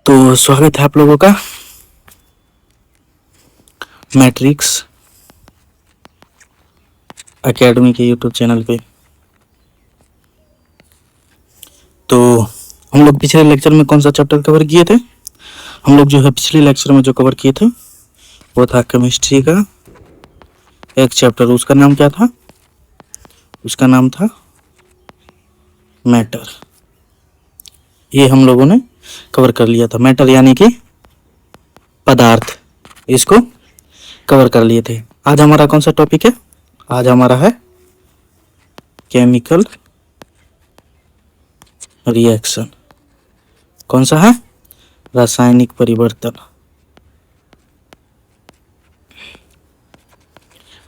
तो स्वागत है आप लोगों का मैट्रिक्स एकेडमी के यूट्यूब चैनल पे। तो हम लोग पिछले लेक्चर में कौन सा चैप्टर कवर किए थे? हम लोग जो है पिछले लेक्चर में जो कवर किए थे वो था केमिस्ट्री का एक चैप्टर। उसका नाम क्या था? उसका नाम था मैटर। ये हम लोगों ने कवर कर लिया था। मैटर यानी कि पदार्थ, इसको कवर कर लिए थे। आज हमारा कौन सा टॉपिक है? आज हमारा है केमिकल रिएक्शन। कौन सा है? रासायनिक परिवर्तन।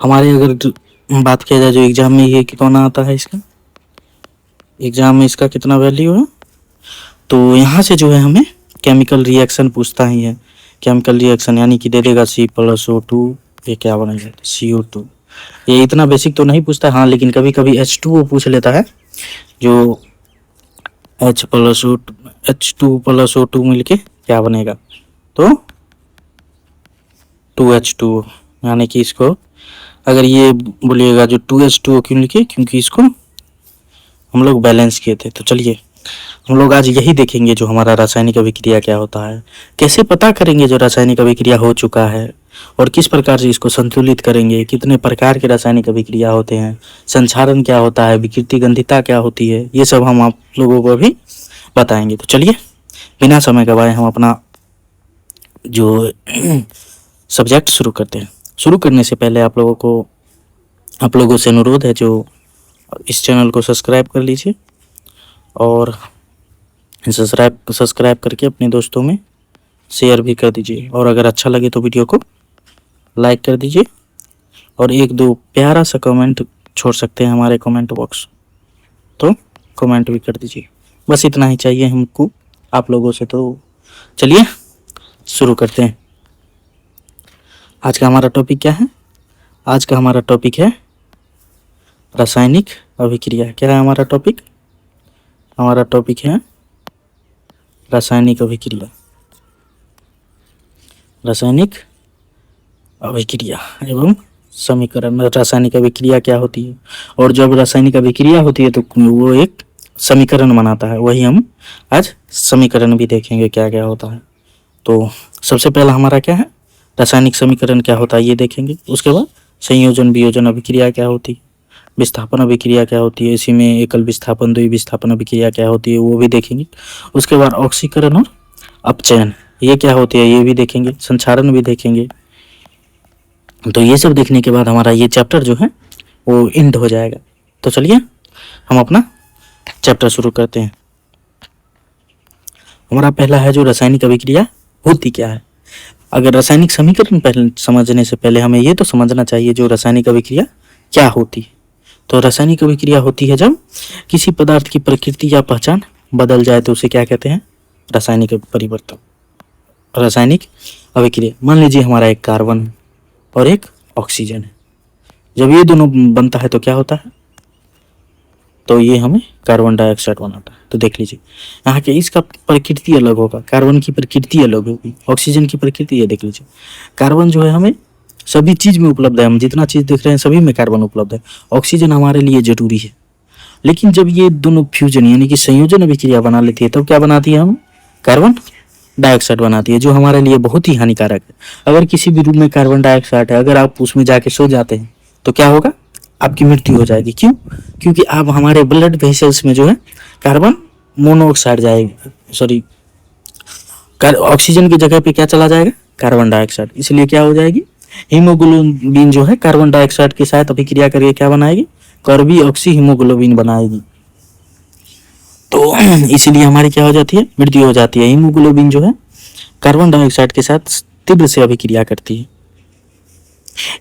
हमारे अगर बात किया जाए जो एग्जाम में ये कितना आता है, इसका एग्जाम में इसका कितना वैल्यू है, तो यहाँ से जो है हमें केमिकल रिएक्शन पूछता ही है। केमिकल रिएक्शन यानी कि दे देगा C+O2, ये क्या बनेगा CO2। ये इतना बेसिक तो नहीं पूछता, हाँ, लेकिन कभी कभी H2O पूछ लेता है, जो H2+O2 मिलके क्या बनेगा, तो 2H2O। यानी कि इसको अगर ये बोलिएगा जो 2H2O क्यों लिखे, क्योंकि इसको हम लोग बैलेंस किए थे। तो चलिए हम लोग आज यही देखेंगे जो हमारा रासायनिक अभिक्रिया क्या होता है, कैसे पता करेंगे जो रासायनिक अभिक्रिया हो चुका है, और किस प्रकार से इसको संतुलित करेंगे, कितने प्रकार के रासायनिक अभिक्रिया होते हैं, संक्षारण क्या होता है, विकृति गंधिता क्या होती है, ये सब हम आप लोगों को भी बताएंगे। तो चलिए बिना समय गवाए हम अपना जो सब्जेक्ट शुरू करते हैं। शुरू करने से पहले आप लोगों से अनुरोध है जो इस चैनल को सब्सक्राइब कर लीजिए और सब्सक्राइब करके अपने दोस्तों में शेयर भी कर दीजिए, और अगर अच्छा लगे तो वीडियो को लाइक कर दीजिए और एक दो प्यारा सा कमेंट छोड़ सकते हैं हमारे कमेंट बॉक्स, तो कमेंट भी कर दीजिए। बस इतना ही चाहिए हमको आप लोगों से। तो चलिए शुरू करते हैं। आज का हमारा टॉपिक क्या है? आज का हमारा टॉपिक है रासायनिक अभिक्रिया। क्या है हमारा टॉपिक? हमारा टॉपिक है रासायनिक अभिक्रिया। रासायनिक अभिक्रिया एवं समीकरण। रासायनिक अभिक्रिया क्या होती है, और जब रासायनिक अभिक्रिया होती है तो वो एक समीकरण बनाता है। वही हम आज समीकरण भी देखेंगे क्या क्या होता है। तो सबसे पहला हमारा क्या है, रासायनिक समीकरण क्या होता है ये देखेंगे। उसके बाद संयोजन वियोजन अभिक्रिया क्या होती है, विस्थापन अभिक्रिया क्या होती है, इसी में एकल विस्थापन द्वि विस्थापन अभिक्रिया क्या होती है वो भी देखेंगे। उसके बाद ऑक्सीकरण और अपचयन ये क्या होती है ये भी देखेंगे, संक्षारण भी देखेंगे। तो ये सब देखने के बाद हमारा ये चैप्टर जो है वो एंड हो जाएगा। तो चलिए हम अपना चैप्टर शुरू करते हैं। हमारा पहला है जो रासायनिक अभिक्रिया होती क्या है। अगर रासायनिक समीकरण पहले समझने से पहले हमें ये तो समझना चाहिए जो रासायनिक अभिक्रिया क्या होती है। तो रासायनिक अभिक्रिया होती है जब किसी पदार्थ की प्रकृति या पहचान बदल जाए तो उसे क्या कहते हैं? रासायनिक परिवर्तन, रासायनिक अभिक्रिया। मान लीजिए हमारा एक कार्बन और एक ऑक्सीजन है, जब ये दोनों बनता है तो क्या होता है, तो ये हमें कार्बन डाइऑक्साइड बनाता है। तो देख लीजिए यहाँ के इसका प्रकृति अलग होगा, कार्बन की प्रकृति अलग होगी, ऑक्सीजन की प्रकृति ये देख लीजिए। कार्बन जो है हमें सभी चीज में उपलब्ध है, हम जितना चीज देख रहे हैं सभी में कार्बन उपलब्ध है। ऑक्सीजन हमारे लिए जरूरी है, लेकिन जब ये दोनों फ्यूजन यानी कि संयोजन अभिक्रिया बना लेती है तब क्या बनाती है? हम कार्बन डाइऑक्साइड बनाती है, जो हमारे लिए बहुत ही हानिकारक है। अगर किसी भी रूम में कार्बन डाइऑक्साइड है, अगर आप उसमें जाके सो जाते हैं तो क्या होगा? आपकी मृत्यु हो जाएगी। क्यों? क्योंकि आप हमारे ब्लड वेसल्स में जो है कार्बन मोनोऑक्साइड जाएगी, सॉरी ऑक्सीजन की जगह पे क्या चला जाएगा? Carbon dioxide. इसलिए क्या हो जाएगी? हीमोग्लोबिन जो है कार्बन डाइऑक्साइड के साथ अभिक्रिया करके क्या बनाएगी? कार्बी ऑक्सी हीमोग्लोबिन बनाएगी। तो इसलिए हमारी क्या हो जाती है? मृत्यु हो जाती है। हीमोग्लोबिन जो है कार्बन डाइऑक्साइड के साथ तीव्र से अभिक्रिया करती है।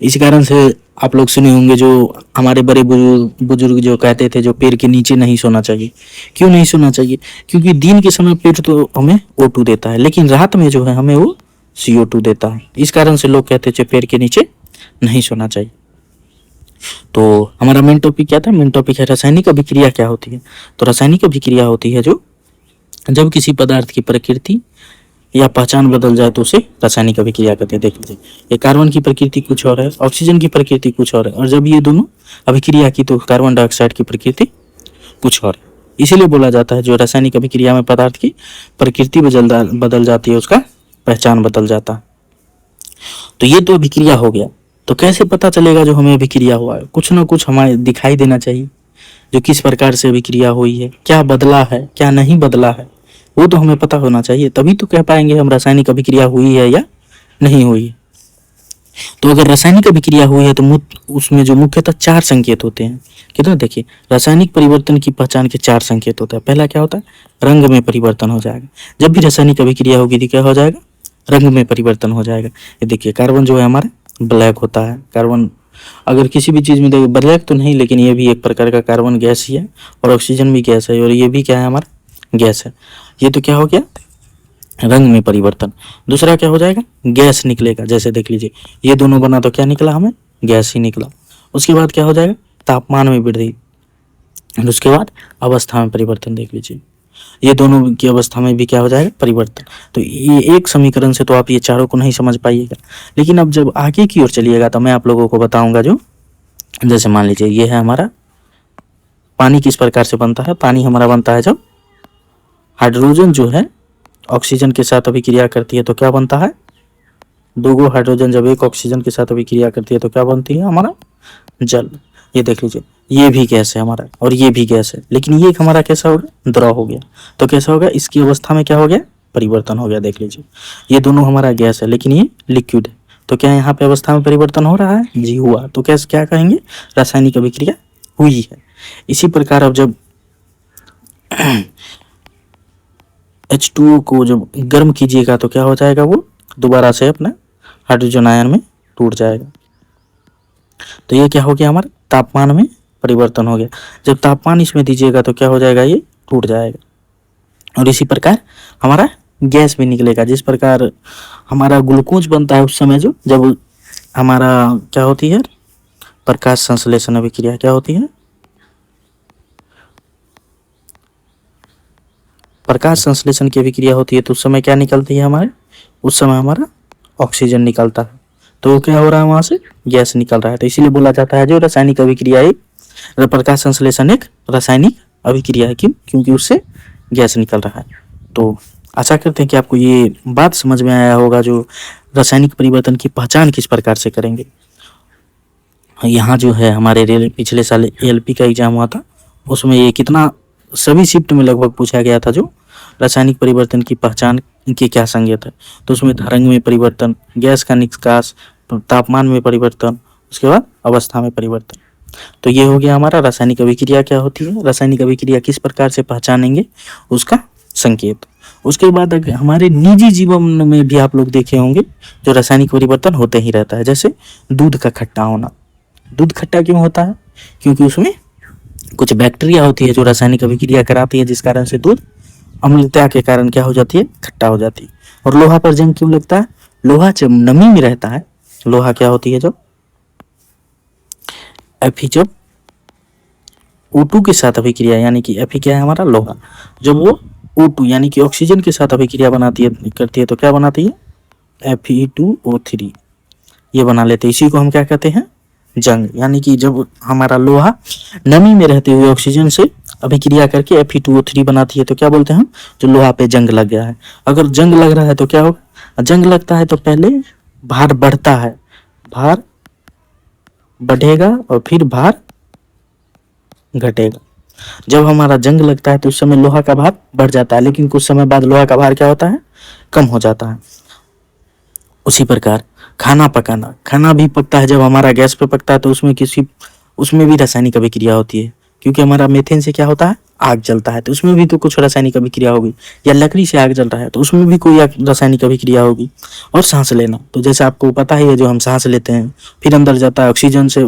इस कारण से आप लोग सुने होंगे जो हमारे बड़े बुजुर्ग जो कहते थे जो पेड़ के नीचे नहीं सोना चाहिए। क्यों नहीं सोना चाहिए? क्योंकि दिन के समय पेड़ तो हमें O2 देता है, लेकिन रात में जो है हमें वो CO2 देता है। इस कारण से लोग कहते थे पेड़ के नीचे नहीं सोना चाहिए। तो हमारा मेन टॉपिक क्या था? मेन टॉपिक है रासायनिक अभिक्रिया क्या होती है। तो रासायनिक अभिक्रिया होती है जो जब किसी पदार्थ की प्रकृति या पहचान बदल जाए तो उसे रासायनिक अभिक्रिया कहते हैं। देख लीजिए, ये कार्बन की प्रकृति कुछ और है, ऑक्सीजन की प्रकृति कुछ और है, और जब ये दोनों अभिक्रिया की तो कार्बन डाइऑक्साइड की प्रकृति कुछ और है। इसीलिए बोला जाता है जो रासायनिक अभिक्रिया में पदार्थ की प्रकृति बदल जाती है उसका पहचान बदल जाता है। तो ये तो अभिक्रिया हो गया। तो कैसे पता चलेगा जो हमें अभिक्रिया हुआ है? कुछ ना कुछ हमें दिखाई देना चाहिए जो किस प्रकार से अभिक्रिया हुई है, क्या बदला है, क्या नहीं बदला है, वो तो हमें पता होना चाहिए, तभी तो कह पाएंगे हम रासायनिक अभिक्रिया हुई है या नहीं हुई है। तो अगर रासायनिक अभिक्रिया हुई है तो उसमें जो मुख्यतः 4 संकेत होते हैं। कितना? देखिए, रासायनिक परिवर्तन की पहचान के 4 संकेत होता है। पहला क्या होता है? रंग में परिवर्तन हो जाएगा। जब भी रासायनिक अभिक्रिया होगी तो क्या हो जाएगा? रंग में परिवर्तन हो जाएगा। ये देखिए, कार्बन जो है हमारा ब्लैक होता है। कार्बन अगर किसी भी चीज में देखिए, ब्लैक तो नहीं लेकिन ये भी एक प्रकार का कार्बन गैस ही है, और ऑक्सीजन भी गैस है, और ये भी क्या है? हमारा गैस है। ये तो क्या हो गया? रंग में परिवर्तन। दूसरा क्या हो जाएगा? गैस निकलेगा। जैसे देख लीजिए, ये दोनों बना तो क्या निकला? हमें गैस ही निकला। उसके बाद क्या हो जाएगा? तापमान में वृद्धि। उसके बाद अवस्था में परिवर्तन। देख लीजिए, ये दोनों की अवस्था में भी क्या हो जाएगा? परिवर्तन। तो ये एक समीकरण से तो आप ये चारों को नहीं समझ पाइएगा, लेकिन अब जब आगे की ओर चलिएगा तो मैं आप लोगों को बताऊंगा। जो जैसे मान लीजिए, ये है हमारा पानी। किस प्रकार से बनता है? पानी हमारा बनता है जब हाइड्रोजन जो है ऑक्सीजन के साथ अभिक्रिया करती है तो क्या बनता है? 2 हाइड्रोजन जब एक ऑक्सीजन के साथ अभिक्रिया करती है तो क्या बनती है? हमारा जल। ये देख लीजिए, ये भी गैस है हमारा और ये भी गैस है, लेकिन ये हमारा कैसा हो गया? द्रव हो गया। तो कैसा होगा? इसकी अवस्था में क्या हो गया? परिवर्तन हो गया। देख लीजिए, ये दोनों हमारा गैस है लेकिन ये लिक्विड है। तो क्या यहाँ पे अवस्था में परिवर्तन हो रहा है? जी हुआ। तो कैसे क्या कहेंगे? रासायनिक अभिक्रिया हुई है। इसी प्रकार अब जब H2O को जब गर्म कीजिएगा तो क्या हो जाएगा? वो दोबारा से अपना हाइड्रोजन आयन में टूट जाएगा। तो ये क्या हो गया? हमारा तापमान में परिवर्तन हो गया। जब तापमान इसमें दीजिएगा तो क्या हो जाएगा? ये टूट जाएगा। और इसी प्रकार हमारा गैस भी निकलेगा। जिस प्रकार हमारा ग्लूकोज बनता है उस समय जो जब हमारा क्या होती है? प्रकाश संश्लेषण अभिक्रिया क्या होती है? प्रकाश संश्लेषण की अभिक्रिया होती है तो उस समय क्या निकलती है हमारे? उस समय हमारा ऑक्सीजन निकलता है। तो क्या हो रहा है? वहां से गैस निकल रहा है। तो इसीलिए बोला जाता है जो रासायनिक अभिक्रिया एक प्रकाश संश्लेषण एक रासायनिक अभिक्रिया है। क्यों? क्योंकि उससे गैस निकल रहा है। तो आशा करते हैं कि आपको ये बात समझ में आया होगा जो रासायनिक परिवर्तन की पहचान किस प्रकार से करेंगे। यहाँ जो है हमारे पिछले साल ALP का एग्जाम हुआ था, उसमें ये कितना सभी शिफ्ट में लगभग पूछा गया था जो रासायनिक परिवर्तन की पहचान के क्या संकेत है। तो उसमें था रंग में परिवर्तन, गैस का निष्कास, तापमान में परिवर्तन, उसके बाद अवस्था में परिवर्तन। तो ये हो गया हमारा रासायनिक अभिक्रिया क्या होती है, रासायनिक अभिक्रिया किस प्रकार से पहचानेंगे उसका संकेत। उसके बाद अगर हमारे निजी जीवन में भी आप लोग देखे होंगे जो रासायनिक परिवर्तन होते ही रहता है। जैसे दूध का खट्टा होना। दूध खट्टा क्यों होता है? क्योंकि उसमें कुछ बैक्टीरिया होती है जो रासायनिक अभिक्रिया कराती है, जिस कारण से दूध अम्लता के कारण क्या हो जाती है? खट्टा हो जाती है। और लोहा पर जंग क्यों लगता है? लोहा जब नमी में रहता है, लोहा क्या होती है? जब Fe जब O2 के साथ अभिक्रिया, यानी कि Fe क्या है हमारा? लोहा। जब वो O2 यानी कि ऑक्सीजन के साथ अभिक्रिया बनाती है करती है तो क्या बनाती है? Fe2O3 ये बना लेते हैं। इसी को हम क्या कहते हैं? जंग। यानी कि जब हमारा लोहा नमी में रहते हुए ऑक्सीजन से अभिक्रिया करके Fe2O3 बनाती है तो क्या बोलते हैं हम? जो लोहा पे जंग लग गया है। अगर जंग लग रहा है तो क्या होगा? जंग लगता है तो पहले भार बढ़ता है, भार बढ़ेगा और फिर भार घटेगा। जब हमारा जंग लगता है तो उस समय लोहा का भार बढ़ जाता है, लेकिन कुछ समय बाद लोहा का भार क्या होता है? कम हो जाता है। उसी प्रकार खाना पकाना, खाना भी पकता है जब हमारा गैस पे पकता है तो उसमें भी रासायनिक अभिक्रिया होती है। क्योंकि हमारा मीथेन से क्या होता है? आग जलता है, तो उसमें भी तो कुछ रासायनिक अभिक्रिया होगी। या लकड़ी से आग जल रहा है तो उसमें भी कोई रासायनिक अभिक्रिया होगी। और सांस लेना, तो जैसे आपको पता ही है जो हम सांस लेते हैं फिर अंदर जाता है ऑक्सीजन से,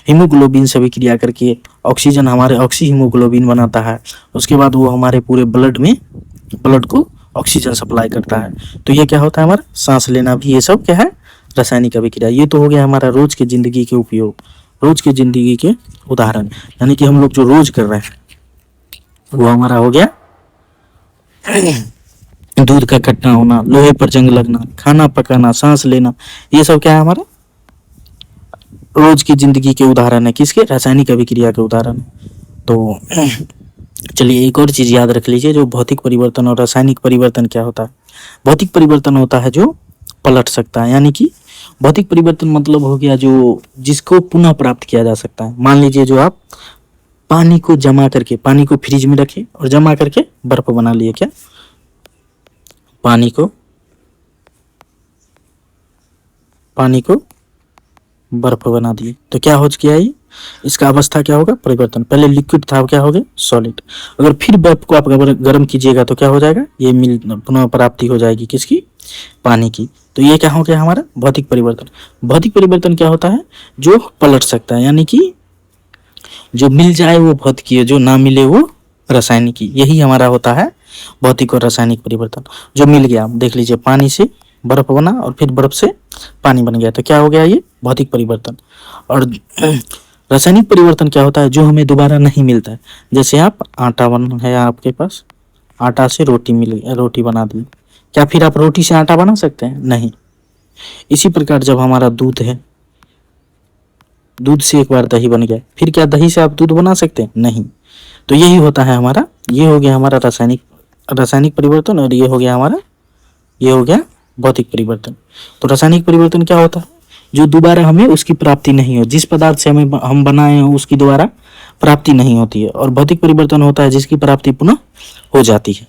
हीमोग्लोबिन से अभिक्रिया करके ऑक्सीजन हमारे ऑक्सी हीमोग्लोबिन बनाता है। उसके बाद वो हमारे पूरे ब्लड को ऑक्सीजन सप्लाई करता है। तो ये क्या होता है? हमारा सांस लेना भी, ये सब क्या है? रासायनिक अभिक्रिया। ये तो हो गया हमारा रोज के जिंदगी के उपयोग, रोज के जिंदगी के उदाहरण, यानी कि हम लोग जो रोज कर रहे हैं वो हमारा हो गया दूध का खट्टा होना, लोहे पर जंग लगना, खाना पकाना, सांस लेना, ये सब क्या है हमारा रोज की जिंदगी के उदाहरण है। किसके? रासायनिक अभिक्रिया के उदाहरण है। तो चलिए एक और चीज याद रख लीजिए, जो भौतिक परिवर्तन और रासायनिक परिवर्तन क्या होता है। भौतिक परिवर्तन होता है जो पलट सकता है, यानी कि भौतिक परिवर्तन मतलब हो गया जो जिसको पुनः प्राप्त किया जा सकता है। मान लीजिए जो आप पानी को जमा करके, पानी को फ्रिज में रखे और जमा करके बर्फ बना लिए। क्या? पानी को बर्फ बना दिए तो क्या हो गया ये? इसका अवस्था क्या होगा? परिवर्तन। पहले लिक्विड था, क्या हो गया? सॉलिड। अगर फिर बर्फ को आप गर्म कीजिएगा तो क्या हो जाएगा? ये मिल पुनः प्राप्ति हो जाएगी किसकी? पानी की। तो ये क्या हो गया हमारा? भौतिक परिवर्तन। भौतिक परिवर्तन क्या होता है? जो पलट सकता है, यानी कि जो मिल जाए वो भौतिक, जो ना मिले वो रासायनिक। यही हमारा होता है भौतिक और रासायनिक परिवर्तन। जो मिल गया, देख लीजिए पानी से बर्फ बना और फिर बर्फ से पानी बन गया, तो क्या हो गया? ये भौतिक परिवर्तन। और रासायनिक परिवर्तन क्या होता है? जो हमें दोबारा नहीं मिलता है। जैसे आप आटा बन है आपके पास, आटा से रोटी मिल गई, रोटी बना दी, क्या फिर आप रोटी से आटा बना सकते हैं? नहीं। इसी प्रकार जब हमारा दूध है, दूध से एक बार दही बन गया, फिर क्या दही से आप दूध बना सकते हैं? नहीं। तो यही होता है हमारा, ये हो गया हमारा रासायनिक परिवर्तन, और ये हो गया हमारा, ये हो गया भौतिक परिवर्तन। तो रासायनिक परिवर्तन क्या होता है? जो दोबारा हमें उसकी प्राप्ति नहीं हो, जिस पदार्थ से हम बनाए हो उसकी दोबारा प्राप्ति नहीं होती है। और भौतिक परिवर्तन होता है जिसकी प्राप्ति पुनः हो जाती है।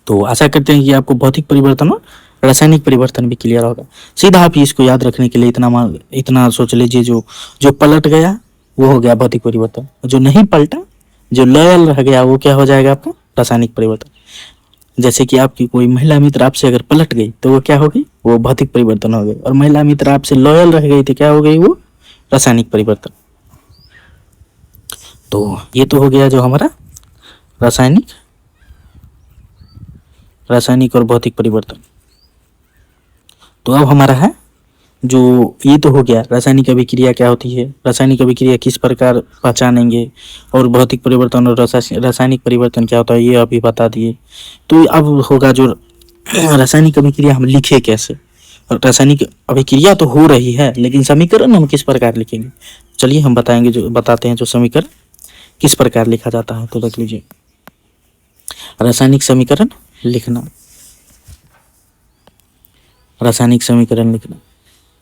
तो आशा करते हैं कि आपको भौतिक परिवर्तन और रासायनिक परिवर्तन भी क्लियर होगा। सीधा आप इसको याद रखने के लिए इतना सोच लीजिए, जो जो पलट गया वो हो गया भौतिक परिवर्तन, जो नहीं पलटा, जो लॉयल रह गया, वो क्या हो जाएगा? आपका रासायनिक परिवर्तन। जैसे कि आपकी कोई महिला मित्र आपसे अगर पलट गई तो वो क्या हो गई? वो भौतिक परिवर्तन हो गई। और महिला मित्र आपसे लॉयल रह गई तो क्या हो गई? वो रासायनिक परिवर्तन। तो ये तो हो गया जो हमारा रासायनिक और भौतिक परिवर्तन। तो अब हमारा है जो, ये तो हो गया रासायनिक अभिक्रिया क्या होती है, रासायनिक अभिक्रिया किस प्रकार पहचानेंगे, और भौतिक परिवर्तन और रासायनिक परिवर्तन क्या होता है ये अभी बता दिए। तो अब होगा जो रासायनिक अभिक्रिया हम लिखे कैसे। और रासायनिक अभिक्रिया तो हो रही है, लेकिन समीकरण हम किस प्रकार लिखेंगे? चलिए हम बताते हैं जो समीकरण किस प्रकार लिखा जाता है। तो देख लीजिए, रासायनिक समीकरण लिखना, रासायनिक समीकरण लिखना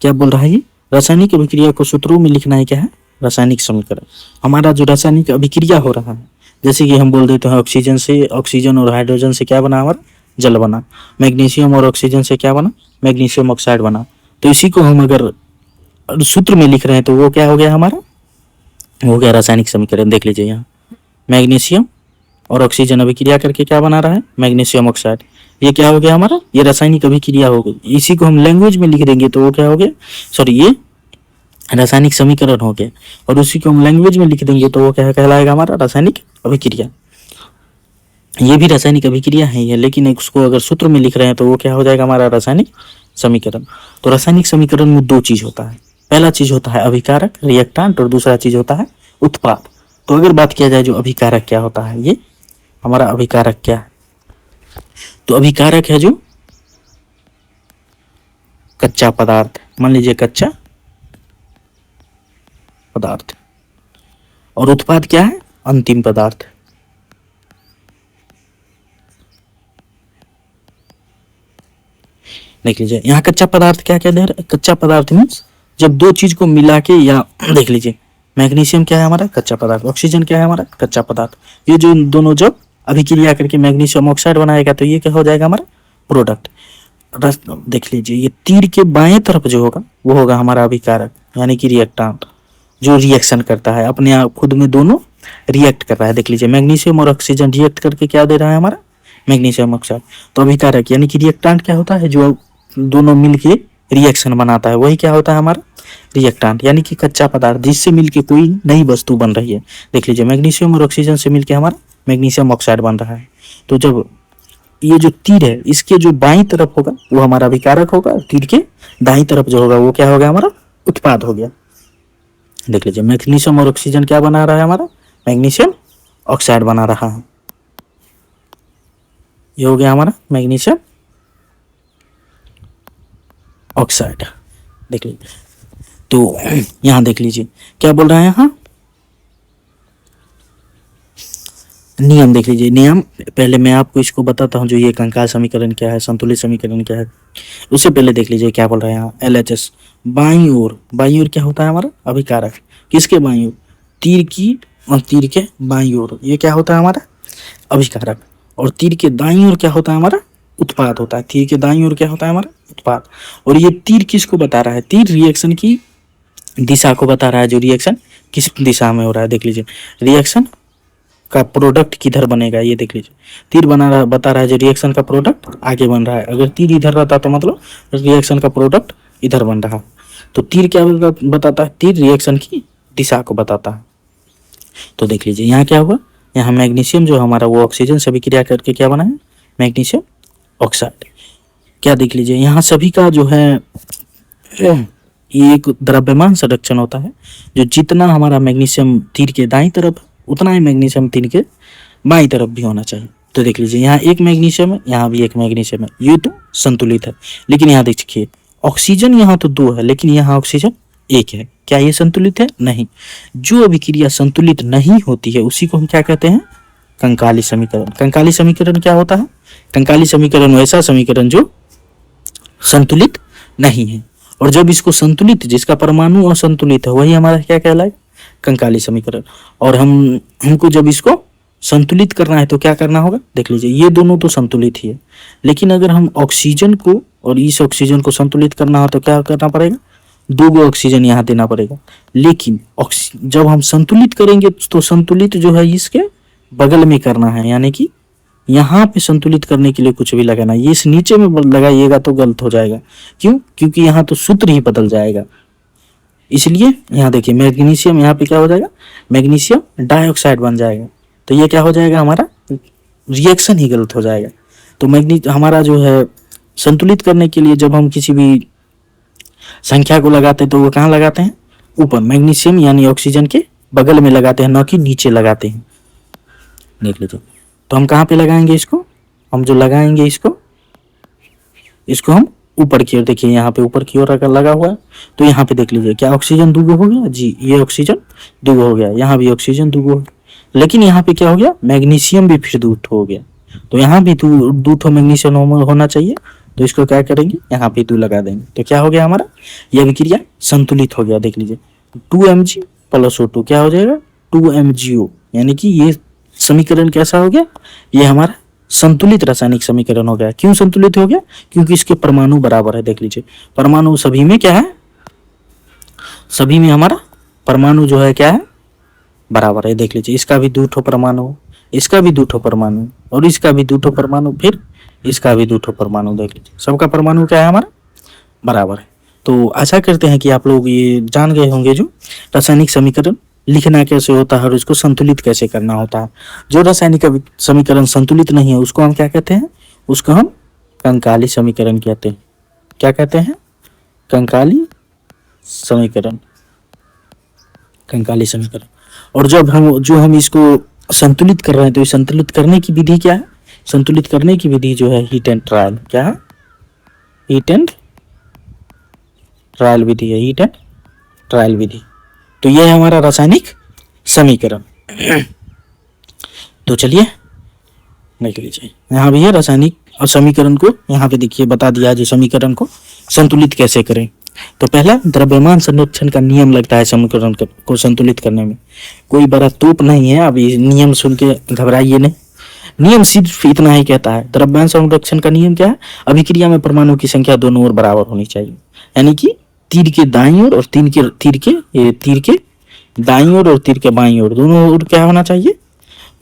क्या बोल रहा है ये? रासायनिक अभिक्रिया को सूत्रों में लिखना है। क्या है? रासायनिक समीकरण। हमारा जो रासायनिक अभिक्रिया हो रहा है, जैसे कि हम बोल देते हैं ऑक्सीजन से, ऑक्सीजन और हाइड्रोजन से क्या बना? हमारा जल बना। मैग्नीशियम और ऑक्सीजन से क्या बना? मैग्नीशियम ऑक्साइड बना। तो इसी को हम अगर सूत्र में लिख रहे हैं तो वो क्या हो गया हमारा? हो गया रासायनिक समीकरण। देख लीजिए यहाँ, मैग्नीशियम और ऑक्सीजन अभिक्रिया करके क्या बना रहा है? Magnesium oxide. ये क्या हो गया हमारा? ये रासायनिक अभिक्रिया हो गई। इसी को हम लैंग्वेज में लिख देंगे तो वो क्या हो गया? सॉरी, ये रासायनिक समीकरण हो गया। और उसी को हम लैंग्वेज में लिख देंगे तो वो क्या कहलाएगा? हमारा रासायनिक अभिक्रिया। ये भी रासायनिक अभिक्रिया है, लेकिन उसको अगर सूत्र में लिख रहे हैं तो वो क्या हो जाएगा? हमारा रासायनिक समीकरण। तो रासायनिक समीकरण में दो चीज होता है। पहला चीज होता है अभिकारक, रिएक्टेंट, और दूसरा चीज होता है उत्पाद। तो अगर बात किया जाए जो अभिकारक क्या होता है, ये हमारा अभिकारक क्या है? तो अभिकारक है जो कच्चा पदार्थ, मान लीजिए कच्चा पदार्थ। और उत्पाद क्या है? अंतिम पदार्थ। देख लीजिए यहाँ कच्चा पदार्थ क्या क्या दे रहा है? कच्चा पदार्थ मीन्स जब दो चीज को मिला के, या देख लीजिए मैग्नीशियम क्या है हमारा? कच्चा पदार्थ। ऑक्सीजन क्या है हमारा? कच्चा पदार्थ। ये जो दोनों जब अभिक्रिया करके मैग्नीशियम ऑक्साइड बनाएगा तो ये क्या हो जाएगा? हमारा प्रोडक्ट। देख लीजिए ये तीर के बाएं तरफ जो होगा वो होगा हमारा अभिकारक, यानी कि रिएक्टेंट, जो रिएक्शन करता है अपने आप खुद में, दोनों रिएक्ट कर रहा है। देख लीजिए मैग्नीशियम और ऑक्सीजन रिएक्ट करके क्या दे रहा है? हमारा मैग्नीशियम ऑक्साइड। तो अभिकारक यानी कि रिएक्टेंट क्या होता है? जो दोनों मिलके रिएक्शन बनाता है, वही क्या होता है? हमारा रिएक्टेंट, यानी कि कच्चा पदार्थ जिससे मिलके कोई नई वस्तु बन रही है। देख लीजिए मैग्नीशियम और ऑक्सीजन से मिलके हमारा मैग्नीशियम ऑक्साइड बन रहा है। तो जब ये जो तीर है इसके जो बाईं तरफ होगा वो हमारा अभिकारक होगा, तीर के दाईं तरफ जो होगा वो क्या हो गया? हमारा उत्पाद हो गया। देख लीजिए मैग्नीशियम और ऑक्सीजन क्या बना रहा है? हमारा मैग्नीशियम ऑक्साइड बना रहा है। ये हो गया हमारा मैग्नीशियम ऑक्साइड। देख लीजिए, तो यहाँ देख लीजिए क्या बोल रहा है यहाँ, नियम देख लीजिए। नियम पहले मैं आपको इसको बताता हूँ, जो ये कंकाल समीकरण क्या है, संतुलित समीकरण क्या है, उससे पहले देख लीजिए क्या बोल रहा है यहाँ। LHS बाईं ओर क्या होता है हमारा अभिकारक, किसके बाईं ओर, तीर की और तीर के बाईं ओर ये क्या होता है हमारा अभिकारक, और तीर के दाईं ओर क्या होता है हमारा उत्पाद होता है। तीर के दाईं ओर क्या होता है हमारा उत्पाद। और ये तीर किसको बता रहा है, तीर रिएक्शन की दिशा को बता रहा है, जो रिएक्शन किस दिशा में हो रहा है। देख लीजिए रिएक्शन का प्रोडक्ट किधर बनेगा, ये देख लीजिए तीर बता रहा है जो रिएक्शन का प्रोडक्ट आगे बन रहा है। अगर तीर इधर रहता तो मतलब रिएक्शन का प्रोडक्ट इधर बन रहा। तो तीर क्या बताता है, तीर रिएक्शन की दिशा को बताता है। तो देख लीजिए यहाँ क्या हुआ, यहाँ मैग्नीशियम जो हमारा वो ऑक्सीजन से अभिक्रिया करके क्या बना है मैग्नीशियम ऑक्साइड। क्या देख लीजिए यहाँ सभी का जो है ये एक द्रव्यमान संरक्षण होता है, जो जितना हमारा मैग्नीशियम तीर के दाईं तरफ उतना ही मैग्नीशियम तीर के बाईं तरफ भी होना चाहिए। तो देख लीजिए यहाँ एक मैग्नीशियम है, यहाँ भी एक मैग्नीशियम है, ये तो संतुलित है। लेकिन यहाँ देखिए ऑक्सीजन यहाँ तो 2 है, लेकिन यहाँ ऑक्सीजन 1 है। क्या ये संतुलित है? नहीं। जो अभिक्रिया संतुलित नहीं होती है उसी को हम क्या कहते हैं, कंकाली समीकरण। कंकाली समीकरण क्या होता है, कंकाली समीकरण वैसा समीकरण जो संतुलित नहीं है, और जब इसको संतुलित, जिसका परमाणु असंतुलित है, वही हमारा क्या कहलाए कंकाली समीकरण। और हमको जब इसको संतुलित करना है तो क्या करना होगा, देख लीजिए ये दोनों तो संतुलित ही है, लेकिन अगर हम ऑक्सीजन को और इस ऑक्सीजन को संतुलित करना हो तो क्या करना पड़ेगा, 2 ऑक्सीजन यहाँ देना पड़ेगा। लेकिन जब हम संतुलित करेंगे तो संतुलित जो है इसके बगल में करना है, यानी कि यहाँ पे संतुलित करने के लिए कुछ भी लगाना, ये इस नीचे में लगाइएगा तो गलत हो जाएगा। क्यों? क्योंकि यहाँ तो सूत्र ही बदल जाएगा। इसलिए यहाँ देखिए मैग्नीशियम यहाँ पे क्या हो जाएगा, मैग्नीशियम डाइऑक्साइड बन जाएगा। तो ये क्या हो जाएगा, हमारा रिएक्शन ही गलत हो जाएगा। तो हमारा जो है संतुलित करने के लिए जब हम किसी भी संख्या को लगाते हैं तो वो कहाँ लगाते हैं, ऊपर मैग्नीशियम यानी ऑक्सीजन के बगल में लगाते हैं, न कि नीचे लगाते हैं। देख लीजिए तो हम कहाँ पे लगाएंगे इसको, हम जो लगाएंगे इसको हम ऊपर की ओर, देखिए यहाँ पे ऊपर की ओर अगर लगा हुआ है तो यहाँ पे देख लीजिए क्या ऑक्सीजन 2 हो गया जी, ये ऑक्सीजन 2 हो गया, यहाँ भी ऑक्सीजन 2 हो गया। लेकिन यहाँ पे क्या हो गया, मैग्नीशियम भी फिर 2 हो गया। तो यहाँ भी 2 मैग्नीशियम होना चाहिए, तो इसको क्या करेंगे, यहाँ पे 2 लगा देंगे। तो क्या हो गया हमारा, यह अभिक्रिया संतुलित हो गया। देख लीजिए 2Mg + O2 क्या हो जाएगा 2MgO, यानी कि ये समीकरण कैसा हो गया, ये हमारा संतुलित रासायनिक समीकरण हो गया। क्यों संतुलित हो गया, क्योंकि इसके परमाणु बराबर है। देख लीजिए परमाणु सभी में क्या है, सभी में हमारा परमाणु जो है क्या है, बराबर है। देख लीजिए इसका भी 2 परमाणु, इसका भी 2 परमाणु, और इसका भी 2 परमाणु, फिर इसका भी 2 परमाणु। देख लीजिए सबका परमाणु क्या है हमारा बराबर है। तो आशा करते हैं कि आप लोग ये जान गए होंगे जो रासायनिक समीकरण लिखना कैसे होता है और इसको संतुलित कैसे करना होता है। जो रासायनिक समीकरण संतुलित नहीं है उसको हम क्या कहते हैं, उसको हम कंकाली समीकरण कहते हैं। क्या कहते हैं, कंकाली समीकरण, कंकाली समीकरण। और जब हम इसको संतुलित कर रहे हैं तो संतुलित करने की विधि क्या है, संतुलित करने की विधि जो है हीट एंड ट्रायल। क्या है, हीट एंड ट्रायल विधि है, हीट एंड ट्रायल विधि। तो यह है हमारा रासायनिक समीकरण। तो चलिए देख लीजिए यहाँ भी है रासायनिक और समीकरण को यहाँ पे देखिए बता दिया जो समीकरण को संतुलित कैसे करें। तो पहला द्रव्यमान संरक्षण का नियम लगता है समीकरण को संतुलित करने में, कोई बड़ा तोप नहीं है। अब ये नियम सुन के घबराइए नहीं, नियम सिर्फ इतना ही कहता है। द्रव्यमान संरक्षण का नियम क्या है, अभिक्रिया में परमाणु की संख्या दोनों ओर बराबर होनी चाहिए, यानी कि तीर के दाईं ओर और तीर के दाईं ओर और तीर के बाईं ओर दोनों ओर क्या होना चाहिए,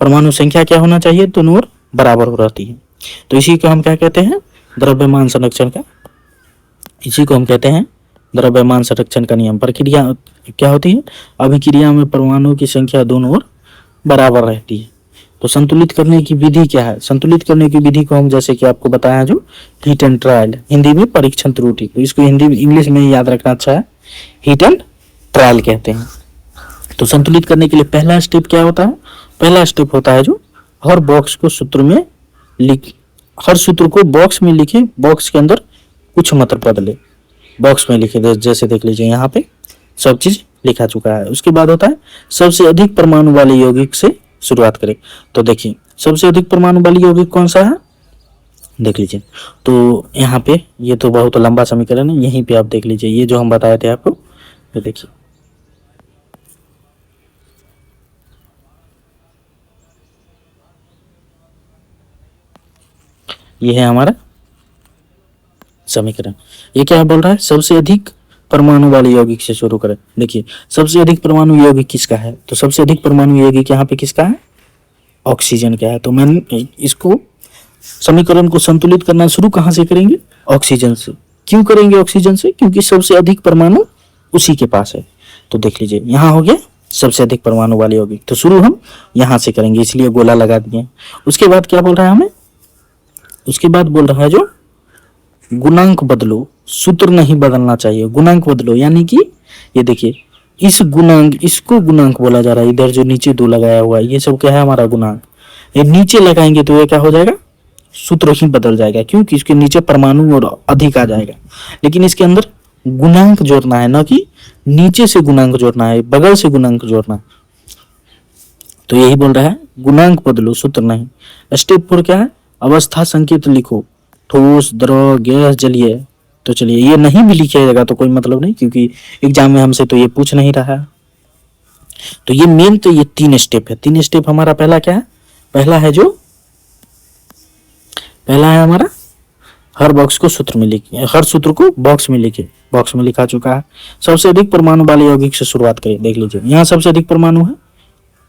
परमाणु संख्या क्या होना चाहिए, दोनों ओर बराबर हो रहती है। तो इसी को हम क्या कहते हैं, द्रव्यमान संरक्षण का, इसी को हम कहते हैं द्रव्यमान संरक्षण का नियम। प्रक्रिया क्या होती है, अभिक्रिया में परमाणु की संख्या दोनों ओर बराबर रहती है। तो संतुलित करने की विधि क्या है, संतुलित करने की विधि को हम जैसे कि आपको बताया जो हीट एंड ट्रायल, हिंदी में परीक्षण त्रुटि, तो इसको हिंदी इंग्लिश में याद रखना अच्छा है, हीट एंड ट्रायल कहते हैं। तो संतुलित करने के लिए पहला स्टेप क्या होता है, पहला स्टेप होता है जो हर बॉक्स को सूत्र में लिख हर सूत्र को बॉक्स में लिखे, बॉक्स के अंदर कुछ मत बदले, बॉक्स में लिखे। जैसे देख लीजिए यहाँ पे सब चीज लिखा चुका है। उसके बाद होता है सबसे अधिक परमाणु वाले यौगिक से शुरुआत करें। तो देखिए सबसे अधिक परमाणु वाली यौगिक कौन सा है, देख लीजिए। तो यहाँ पे ये तो बहुत लंबा समीकरण है, यहीं पे आप देख लीजिए ये जो हम बताए थे आपको, तो देखिए ये है हमारा समीकरण। ये क्या बोल रहा है, सबसे अधिक परमाणु वाले यौगिक से शुरू करें। देखिए सबसे अधिक परमाणु यौगिक किसका है, तो सबसे अधिक परमाणु यौगिक यहाँ पे किसका है, ऑक्सीजन का है। तो मैंने इसको समीकरण को संतुलित करना शुरू कहां से करेंगे, ऑक्सीजन से। क्यों करेंगे ऑक्सीजन से, क्योंकि सबसे अधिक परमाणु उसी के पास है। तो देख लीजिए यहाँ हो गया सबसे अधिक परमाणु वाले यौगिक, तो शुरू हम यहाँ से करेंगे, इसलिए गोला लगा दिए। उसके बाद क्या बोल रहा है हमें, उसके बाद बोल रहा है जो गुणांक बदलो, सूत्र नहीं बदलना चाहिए, गुणांक बदलो। यानी कि ये देखिए इस गुणांक, इसको गुणांक बोला जा रहा है। इधर जो नीचे 2 लगाया हुआ है ये सब क्या है, हमारा गुणांक। ये नीचे लगाएंगे तो ये क्या हो जाएगा, सूत्र ही बदल जाएगा, क्योंकि इसके नीचे परमाणु और अधिक आ जाएगा। लेकिन इसके अंदर गुणांक जोड़ना है, ना कि नीचे से गुणांक जोड़ना है, बगल से गुणांक जोड़ना। तो यही बोल रहा है गुणांक बदलो, सूत्र नहीं। स्टेप 4 क्या है, अवस्था संकेत लिखो, ठोस, द्रव, गैस, जलीय। तो चलिए ये नहीं भी लिखिएगा तो कोई मतलब नहीं, क्योंकि एग्जाम में हमसे तो ये पूछ नहीं रहा है। तो ये मेन तो ये 3 स्टेप है। 3 स्टेप हमारा पहला क्या है, पहला है जो पहला है हमारा हर बॉक्स को सूत्र में लिखिए, हर सूत्र को बॉक्स में लिखिए, बॉक्स में लिखा चुका है। सबसे अधिक परमाणु वाले यौगिक से शुरुआत करें। देख लीजिए यहाँ सबसे अधिक परमाणु है,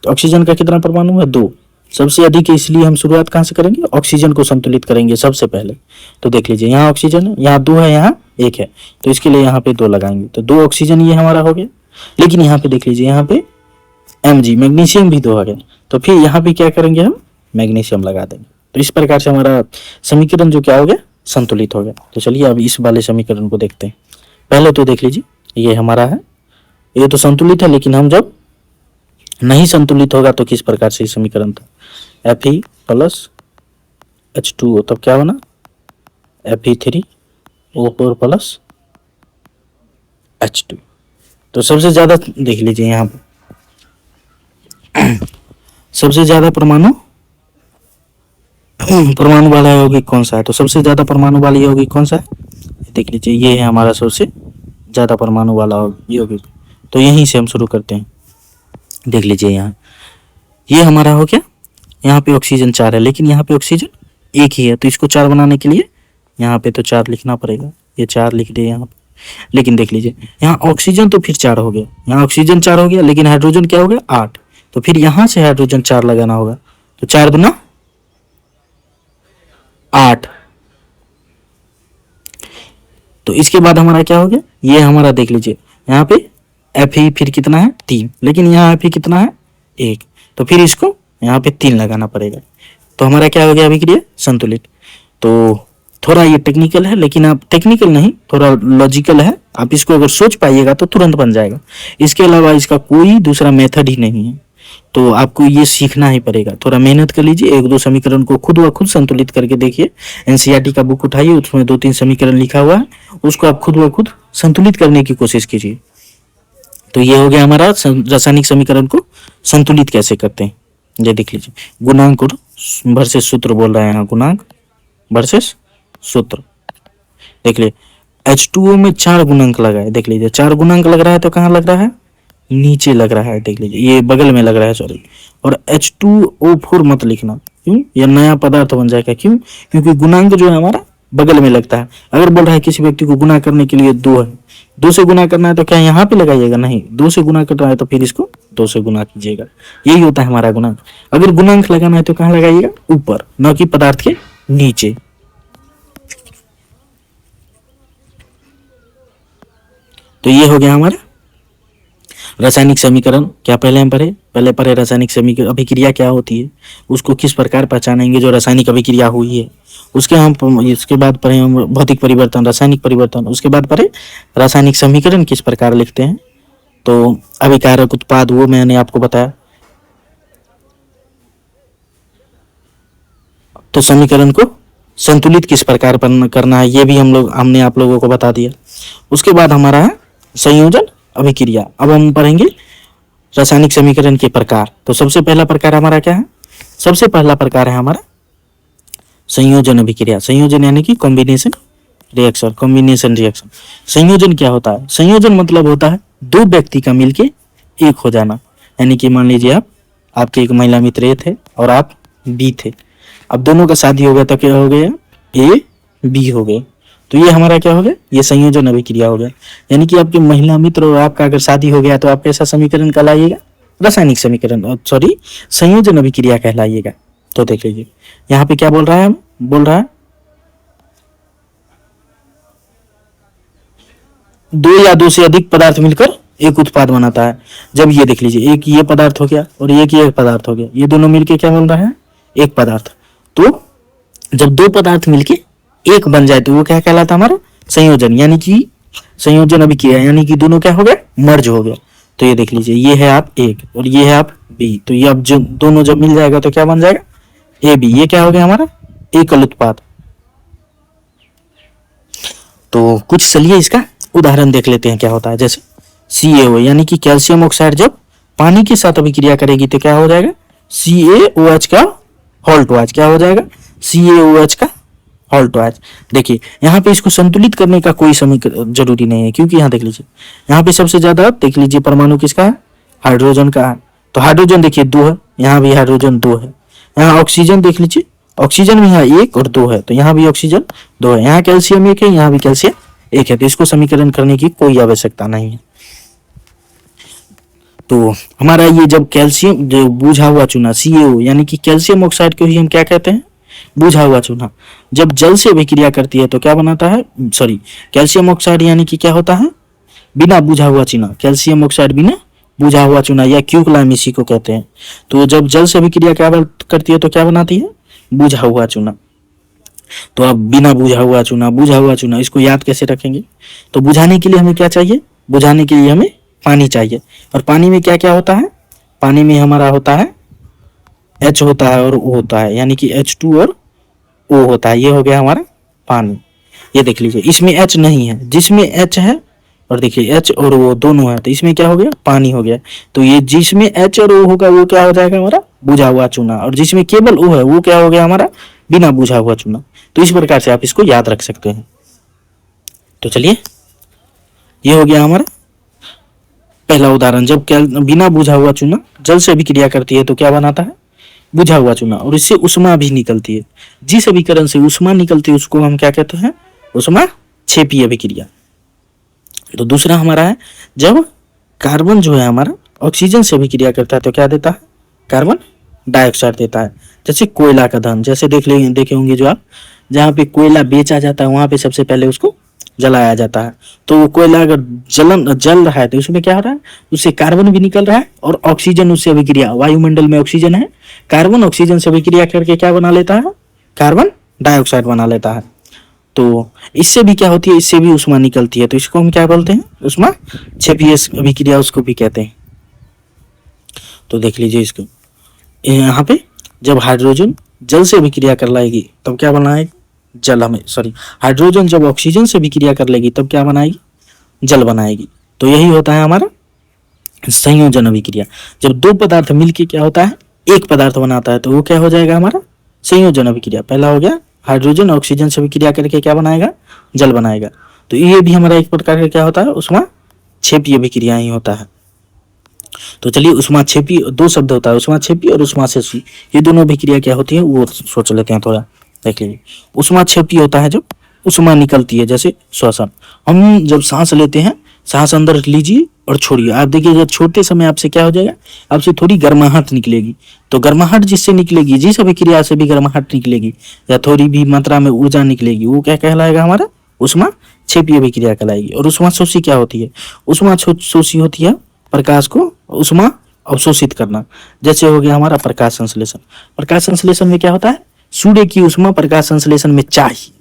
तो ऑक्सीजन का कितना परमाणु है, 2। सबसे अधिक है, इसलिए हम शुरुआत कहां से करेंगे, ऑक्सीजन को संतुलित करेंगे सबसे पहले। तो देख लीजिए यहाँ ऑक्सीजन है, यहाँ 2 है, यहाँ 1 है, तो इसके लिए यहाँ पे 2 लगाएंगे, तो 2 ऑक्सीजन ये हमारा हो गया। लेकिन यहाँ पे देख लीजिए यहाँ पे Mg मैग्नीशियम भी 2 आ गया, तो फिर यहाँ पे क्या करेंगे, हम मैग्नीशियम लगा देंगे। तो इस प्रकार से हमारा समीकरण जो क्या हो गया, संतुलित हो गया। तो चलिए अब इस वाले समीकरण को देखते हैं। पहले तो देख लीजिए ये हमारा है, ये तो संतुलित है, लेकिन हम जब नहीं संतुलित होगा तो किस प्रकार से समीकरण था, Fe प्लस H2O, तब क्या बना Fe3O4 प्लस H2। तो सबसे ज्यादा देख लीजिए यहाँ पे सबसे ज्यादा परमाणु वाला यौगिक कौन सा है, तो सबसे ज्यादा परमाणु वाला यौगिक कौन सा है, देख लीजिए ये है हमारा सबसे ज्यादा परमाणु वाला यौगिक। तो यहीं से हम शुरू करते हैं। देख लीजिए यहाँ ये हमारा हो गया, यहाँ पे ऑक्सीजन 4 है, लेकिन यहाँ पे ऑक्सीजन 1 ही है, तो इसको 4 बनाने के लिए यहाँ पे तो 4 लिखना पड़ेगा, ये 4 लिख दिए यहाँ पे। लेकिन देख लीजिए यहाँ ऑक्सीजन तो फिर 4 हो गया, यहाँ ऑक्सीजन 4 हो गया, लेकिन हाइड्रोजन क्या हो गया 8, तो फिर यहाँ से हाइड्रोजन 4 लगाना होगा, तो 4 दूना 8। तो इसके बाद हमारा क्या हो गया, ये हमारा देख लीजिए यहाँ पे Fe फिर कितना है 3, लेकिन यहाँ Fe कितना है 1, तो फिर इसको यहाँ पे 3 लगाना पड़ेगा। तो हमारा क्या हो गया अभिक्रिया संतुलित। तो थोड़ा ये टेक्निकल है, लेकिन आप टेक्निकल नहीं, थोड़ा लॉजिकल है, आप इसको अगर सोच पाइएगा तो तुरंत बन जाएगा। इसके अलावा इसका कोई दूसरा मेथड ही नहीं है, तो आपको ये सीखना ही पड़ेगा। थोड़ा मेहनत कर लीजिए, 1-2 समीकरण को खुद व खुद संतुलित करके देखिए। एनसीईआरटी का बुक उठाइए, उसमें 2-3 समीकरण लिखा हुआ है, उसको आप खुद व खुद संतुलित करने की कोशिश कीजिए। तो ये हो गया हमारा रासायनिक समीकरण को संतुलित कैसे करते हैं। ये देख लीजिए गुणांक और वर्सेस सूत्र बोल रहे हैं यहाँ, गुणांक वर्सेस सूत्र। देख लीजिए H2O में 4 गुणांक लगा है, देख लीजिए 4 गुणांक लग रहा है, तो कहाँ लग रहा है, नीचे लग रहा है, देख लीजिए ये बगल में लग रहा है, सॉरी। और H2O4 मत लिखना, क्यों, यह नया पदार्थ बन जाएगा। क्यों, क्योंकि गुणांक जो है हमारा बगल में लगता है। अगर बोल रहा है किसी व्यक्ति को गुना करने के लिए 2 है, 2 से गुना करना है तो क्या यहाँ पे लगाइएगा, नहीं, 2 से गुना कर रहा है तो फिर इसको 2 से गुना कीजिएगा, यही होता है हमारा गुणांक। अगर गुणांक लगाना है तो कहाँ लगाइएगा, ऊपर, न कि पदार्थ के नीचे। तो ये हो गया हमारा रासायनिक समीकरण। क्या पहले हम पढ़े रासायनिक समीकरण अभिक्रिया क्या होती है, उसको किस प्रकार पहचानेंगे जो रासायनिक अभिक्रिया हुई है। उसके बाद पढ़े हम भौतिक परिवर्तन, रासायनिक परिवर्तन। उसके बाद पढ़े रासायनिक समीकरण किस प्रकार लिखते हैं। तो अभिकारक उत्पाद वो मैंने आपको बताया। तो समीकरण को संतुलित किस प्रकार करना है ये भी हमने आप लोगों को बता दिया। उसके बाद हमारा है संयोजन अभिक्रिया। अब हम पढ़ेंगे रासायनिक समीकरण के प्रकार। तो सबसे पहला प्रकार हमारा क्या है? सबसे पहला प्रकार है हमारा संयोजन अभिक्रिया। संयोजन यानी कि कॉम्बिनेशन रिएक्शन। कॉम्बिनेशन रिएक्शन संयोजन क्या होता है? संयोजन मतलब होता है दो व्यक्ति का मिलके एक हो जाना। यानी कि मान लीजिए आपके एक महिला मित्र ए थे और आप बी थे। अब दोनों का शादी हो गया तो क्या हो गया? ए बी हो गए। तो ये हमारा क्या हो गया? ये संयोजन अभिक्रिया हो गया। यानी कि आपके महिला मित्र और आपका अगर शादी हो गया तो आप कैसा समीकरण कहलाइएगा? रासायनिक समीकरण, सॉरी संयोजन अभिक्रिया कहलाइएगा। तो देख लीजिए यहाँ पे क्या बोल रहा है? बोल रहा है दो या दो से अधिक पदार्थ मिलकर एक उत्पाद बनाता है। जब ये देख लीजिए एक ये पदार्थ हो गया और एक ये पदार्थ हो गया, ये दोनों मिलके क्या बन रहा है? एक पदार्थ। तो जब दो पदार्थ मिलके एक बन जाए तो वो क्या कहलाता है? हमारा संयोजन। यानी कि संयोजन अभिक्रिया यानी कि दोनों क्या हो गया? मर्ज हो गया। तो ये देख लीजिए ये है आप एक और ये है आप बी। तो ये अब जो दोनों जब मिल जाएगा तो क्या बन जाएगा? A B. ये क्या हो गया हमारा? एकल उत्पाद। तो कुछ चलिए इसका उदाहरण देख लेते हैं क्या होता है। जैसे CaO यानी कि कैल्शियम ऑक्साइड जब पानी के साथ अभिक्रिया करेगी तो क्या हो जाएगा? CaOH का हॉल्ट क्या हो जाएगा? CaOH का हॉल्ट। देखिए यहाँ पे इसको संतुलित करने का कोई समीकरण जरूरी नहीं है, क्योंकि यहाँ देख लीजिए यहाँ पे सबसे ज्यादा देख लीजिए परमाणु किसका है? हाइड्रोजन का है। तो हाइड्रोजन देखिए 2 है, यहाँ भी हाइड्रोजन 2 है। यहाँ ऑक्सीजन देख लीजिए, ऑक्सीजन भी यहाँ 1 और 2 है, तो यहाँ भी ऑक्सीजन 2 है। यहाँ कैल्शियम 1 है, यहाँ भी कैल्शियम 1 है। तो इसको समीकरण करने की कोई आवश्यकता नहीं है। तो हमारा ये जब कैल्शियम जो बुझा हुआ चूना CaO यानी कि कैल्शियम ऑक्साइड को ही हम क्या कहते हैं? बुझा हुआ चूना। जब जल से अभिक्रिया करती है तो क्या बनाता है? सॉरी कैल्शियम ऑक्साइड यानी कि क्या होता है? बिना बुझा हुआ चूना। कैल्शियम ऑक्साइड बिना बुझा हुआ चूना या क्यूकलाइम इसी को कहते हैं। तो जब जल से अभिक्रिया क्या करती है तो क्या बनाती है? बुझा हुआ चूना। तो अब बिना बुझा हुआ चूना इसको याद कैसे रखेंगे? तो बुझाने के लिए हमें क्या चाहिए? बुझाने के लिए हमें पानी चाहिए। और पानी में क्या क्या होता है? पानी में हमारा होता है H होता है और O होता है, यानी कि H2 और O होता है। ये हो गया हमारा पानी। ये देख लीजिए इसमें H नहीं है, जिसमें H है और देखिए H और O दोनों है तो इसमें क्या हो गया? पानी हो गया। तो ये जिसमें H और O होगा वो क्या हो जाएगा? हमारा बुझा हुआ चूना। और जिसमें केवल O है वो क्या हो गया? हमारा बिना बुझा हुआ चूना। तो इस प्रकार से आप इसको याद रख सकते हैं। तो चलिए ये हो गया हमारा पहला उदाहरण। जब क्या बिना बुझा हुआ चूना जल से अभिक्रिया करती है तो क्या बनाता है? बुझा हुआ चूना। और इससे उष्मा भी निकलती है। जिस अभिकरण से उष्मा निकलती है उसको हम क्या कहते हैं? उष्मा क्षेपीय अभिक्रिया। तो दूसरा हमारा है जब कार्बन जो है हमारा ऑक्सीजन से अभिक्रिया करता है तो क्या देता है? कार्बन डाइऑक्साइड देता है। जैसे कोयला का दहन, जैसे देखे होंगे जो आप, जहाँ पे कोयला बेचा जाता है वहां पे सबसे पहले उसको जलाया जाता है। तो वो कोयला अगर जल रहा है तो उसमें क्या हो रहा है? उससे कार्बन भी निकल रहा है और ऑक्सीजन उससे अभिक्रिया, वायुमंडल में ऑक्सीजन है, कार्बन ऑक्सीजन से अभिक्रिया करके क्या बना लेता है? कार्बन डाइऑक्साइड बना लेता है। तो इससे भी क्या होती है? इससे भी उष्मा निकलती है। तो इसको हम क्या बोलते हैं? उष्मा क्षेपीय अभिक्रिया उसको भी कहते हैं। तो देख लीजिए इसको यहाँ पे जब हाइड्रोजन जल से अभिक्रिया कर लाएगी तब क्या बनाएगी? जल हमें सॉरी हाइड्रोजन जब ऑक्सीजन से अभिक्रिया कर लेगी तब क्या बनाएगी? जल बनाएगी। तो यही होता है हमारा संयोजन अभिक्रिया। जब दो पदार्थ मिलके क्या होता है? एक पदार्थ बनाता है तो वो क्या हो जाएगा? हमारा संयोजन अभिक्रिया। पहला हो गया हाइड्रोजन ऑक्सीजन से अभिक्रिया करके क्या बनाएगा? जल बनाएगा। तो ये भी हमारा एक प्रकार का क्या होता है? उष्मा क्षेपीय अभिक्रिया ही होता है। तो चलिए उष्मा क्षेपी दो शब्द होता है, उष्मा क्षेपी और उष्मा शेषी। ये दोनों अभिक्रिया क्या होती है वो सोच लेते हैं थोड़ा। देख लीजिए उष्मा क्षेपी होता है जब उष्मा निकलती है, जैसे श्वसन। हम जब सांस लेते हैं, सांस अंदर लीजिए और छोड़िए। आप देखिए जब छोड़ते समय आपसे क्या हो जाएगा? आपसे थोड़ी गर्माहट निकलेगी। तो गर्माहट जिससे निकलेगी, जिस अभिक्रिया से भी गर्माहट निकलेगी या थोड़ी भी मात्रा में ऊर्जा निकलेगी, वो क्या कहलाएगा? हमारा उष्मा क्षेपीय अभिक्रिया कहलाएगी। और उष्मा शोषी क्या होती है? उष्मा शोषी होती है प्रकाश को उष्मा अवशोषित करना। जैसे हो गया हमारा प्रकाश संश्लेषण। प्रकाश संश्लेषण में क्या होता है? सूर्य की उष्मा प्रकाश संश्लेषण में चाहिए।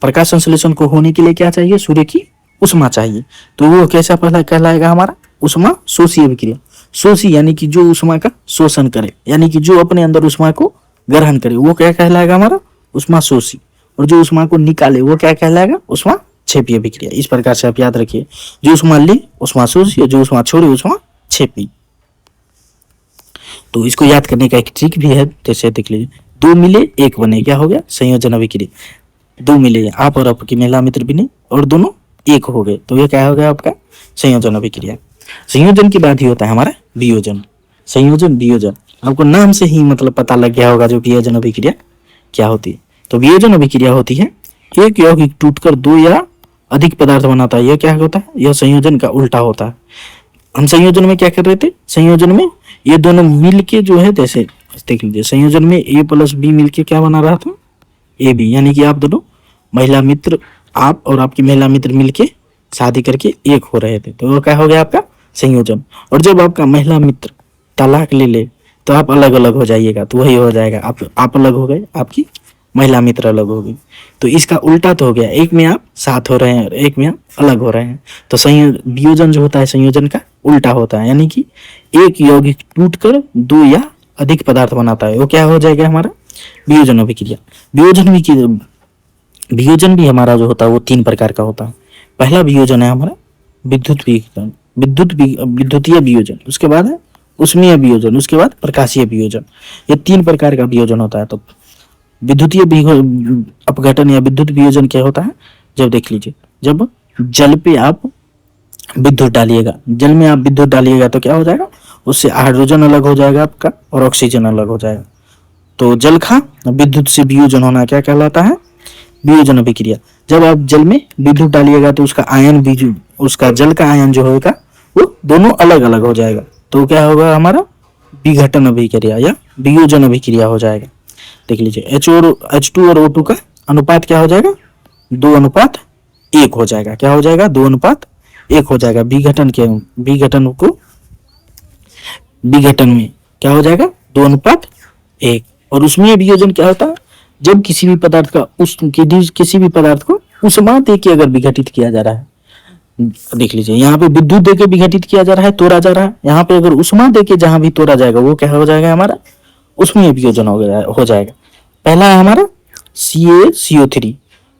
प्रकाश संश्लेषण को होने के लिए क्या चाहिए? सूर्य की उष्मा चाहिए। तो वो कैसा पहला कहलाएगा? हमारा उष्मा शोषी अभिक्रिया। शोषी यानी कि जो उष्मा का शोषण करे, यानी कि जो अपने अंदर उष्मा को ग्रहण करे, वो क्या कहलाएगा? हमारा उष्मा शोषी। और जो उष्मा को निकाले वो क्या कहलाएगा, उष्मा क्षेपीय अभिक्रिया। इस प्रकार से आप याद रखिए, जो उष्मा ले उष्मा शोषी, जो उष्मा छोड़े उष्मा क्षेपी। तो इसको याद करने का एक ट्रिक भी है, जैसे देख लीजिए, दो मिले एक बने, क्या हो गया, संयोजन अभिक्रिया। दो मिले आप और आपकी महिला मित्र बने और दोनों एक हो गए, तो ये क्या हो गया आपका संयोजन अभिक्रिया। संयोजन के बाद ही होता है हमारा वियोजन। संयोजन वियोजन आपको नाम से ही मतलब पता लग गया होगा जो वियोजन अभिक्रिया क्या होती है। तो वियोजन अभिक्रिया होती है एक यौगिक टूटकर दो या अधिक पदार्थ बनाता है। यह क्या होता है, यह संयोजन का उल्टा होता है। हम संयोजन में क्या कर रहे थे, संयोजन में ये दोनों मिल के जो है, जैसे देख लीजिए, संयोजन में ए प्लस बी मिलके क्या बना रहा था, ए बी, यानी कि आप दोनों महिला मित्र, आप और आपकी महिला मित्र मिलके शादी करके एक हो रहे थे, तो वो क्या हो गया आपका संयोजन। और जब आपका महिला मित्र तलाक ले ले तो आप अलग अलग हो जाइएगा, तो वही हो जाएगा, आप अलग हो गए, आपकी महिला मित्र अलग हो गई। तो इसका उल्टा तो हो गया, एक में आप साथ हो रहे हैं और एक में आप अलग हो रहे हैं। तो वियोजन जो होता है संयोजन का उल्टा होता है, यानी कि एक यौगिक टूटकर दो या अधिक पदार्थ बनाता है, वो क्या हो जाएगा हमारा वियोजन अभिक्रिया। वियोजन भी हमारा जो होता है वो तीन प्रकार का होता है। पहला वियोजन है हमारा विद्युतीय वियोजन, उसके बाद है उष्मीय वियोजन, उसके बाद प्रकाशीय वियोजन। ये तीन प्रकार का वियोजन होता है। तो विद्युतीय अपघटन या विद्युत वियोजन क्या होता है, जब देख लीजिए, जब जल पे आप विद्युत डालिएगा, जल में आप विद्युत डालिएगा तो क्या हो जाएगा, उससे हाइड्रोजन अलग हो जाएगा आपका और ऑक्सीजन अलग हो जाएगा। तो जल का विद्युत से वियोजन होना क्या कहलाता है, वियोजन अभिक्रिया। जब आप जल में विद्युत डालिएगा तो उसका आयन भी, उसका जल का आयन जो होगा वो दोनों अलग अलग हो जाएगा, तो क्या होगा हमारा विघटन अभिक्रिया या वियोजन अभिक्रिया हो जाएगा। देख लीजिए, H2 और O2 का अनुपात क्या हो जाएगा, 2:1 हो जाएगा। क्या हो जाएगा, 2:1 हो जाएगा। विघटन में क्या हो जाएगा, 2:1। और उसमें वियोजन क्या होता है, जब किसी भी पदार्थ को उष्मा दे के अगर विघटित किया जा रहा है, देख लीजिए यहाँ पे विद्युत दे के विघटित किया जा रहा है, तोड़ा जा रहा है, यहाँ पे अगर उष्मा दे के जहां भी तोड़ा जाएगा वो क्या हो जाएगा हमारा उसमें वियोजन हो जाएगा। पहला है हमारा CaCO3,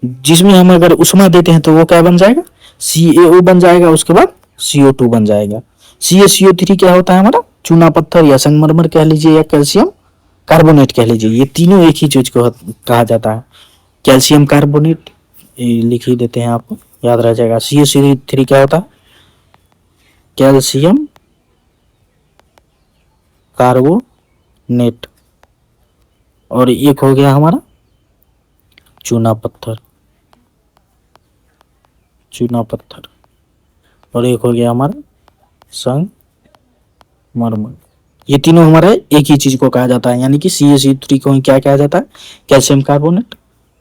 जिसमें हम अगर उष्मा देते हैं तो वो क्या बन जाएगा, CaO बन जाएगा, उसके बाद CO2 बन जाएगा। CaCO3 क्या होता है हमारा चूना पत्थर या संगमरमर कह लीजिए या कैल्शियम कार्बोनेट कह लीजिए, ये तीनों एक ही चीज को कहा जाता है। कैल्शियम कार्बोनेट लिख ही देते हैं, आपको याद रह जाएगा। CaCO3 क्या होता है, कैल्शियम कार्बोनेट, और एक हो गया हमारा चूना पत्थर, और एक हो गया हमारा संगमरमर। ये तीनों हमारे एक ही चीज को कहा जाता है, यानी कि CaCO3 को क्या कहा जाता है, कैल्शियम कार्बोनेट,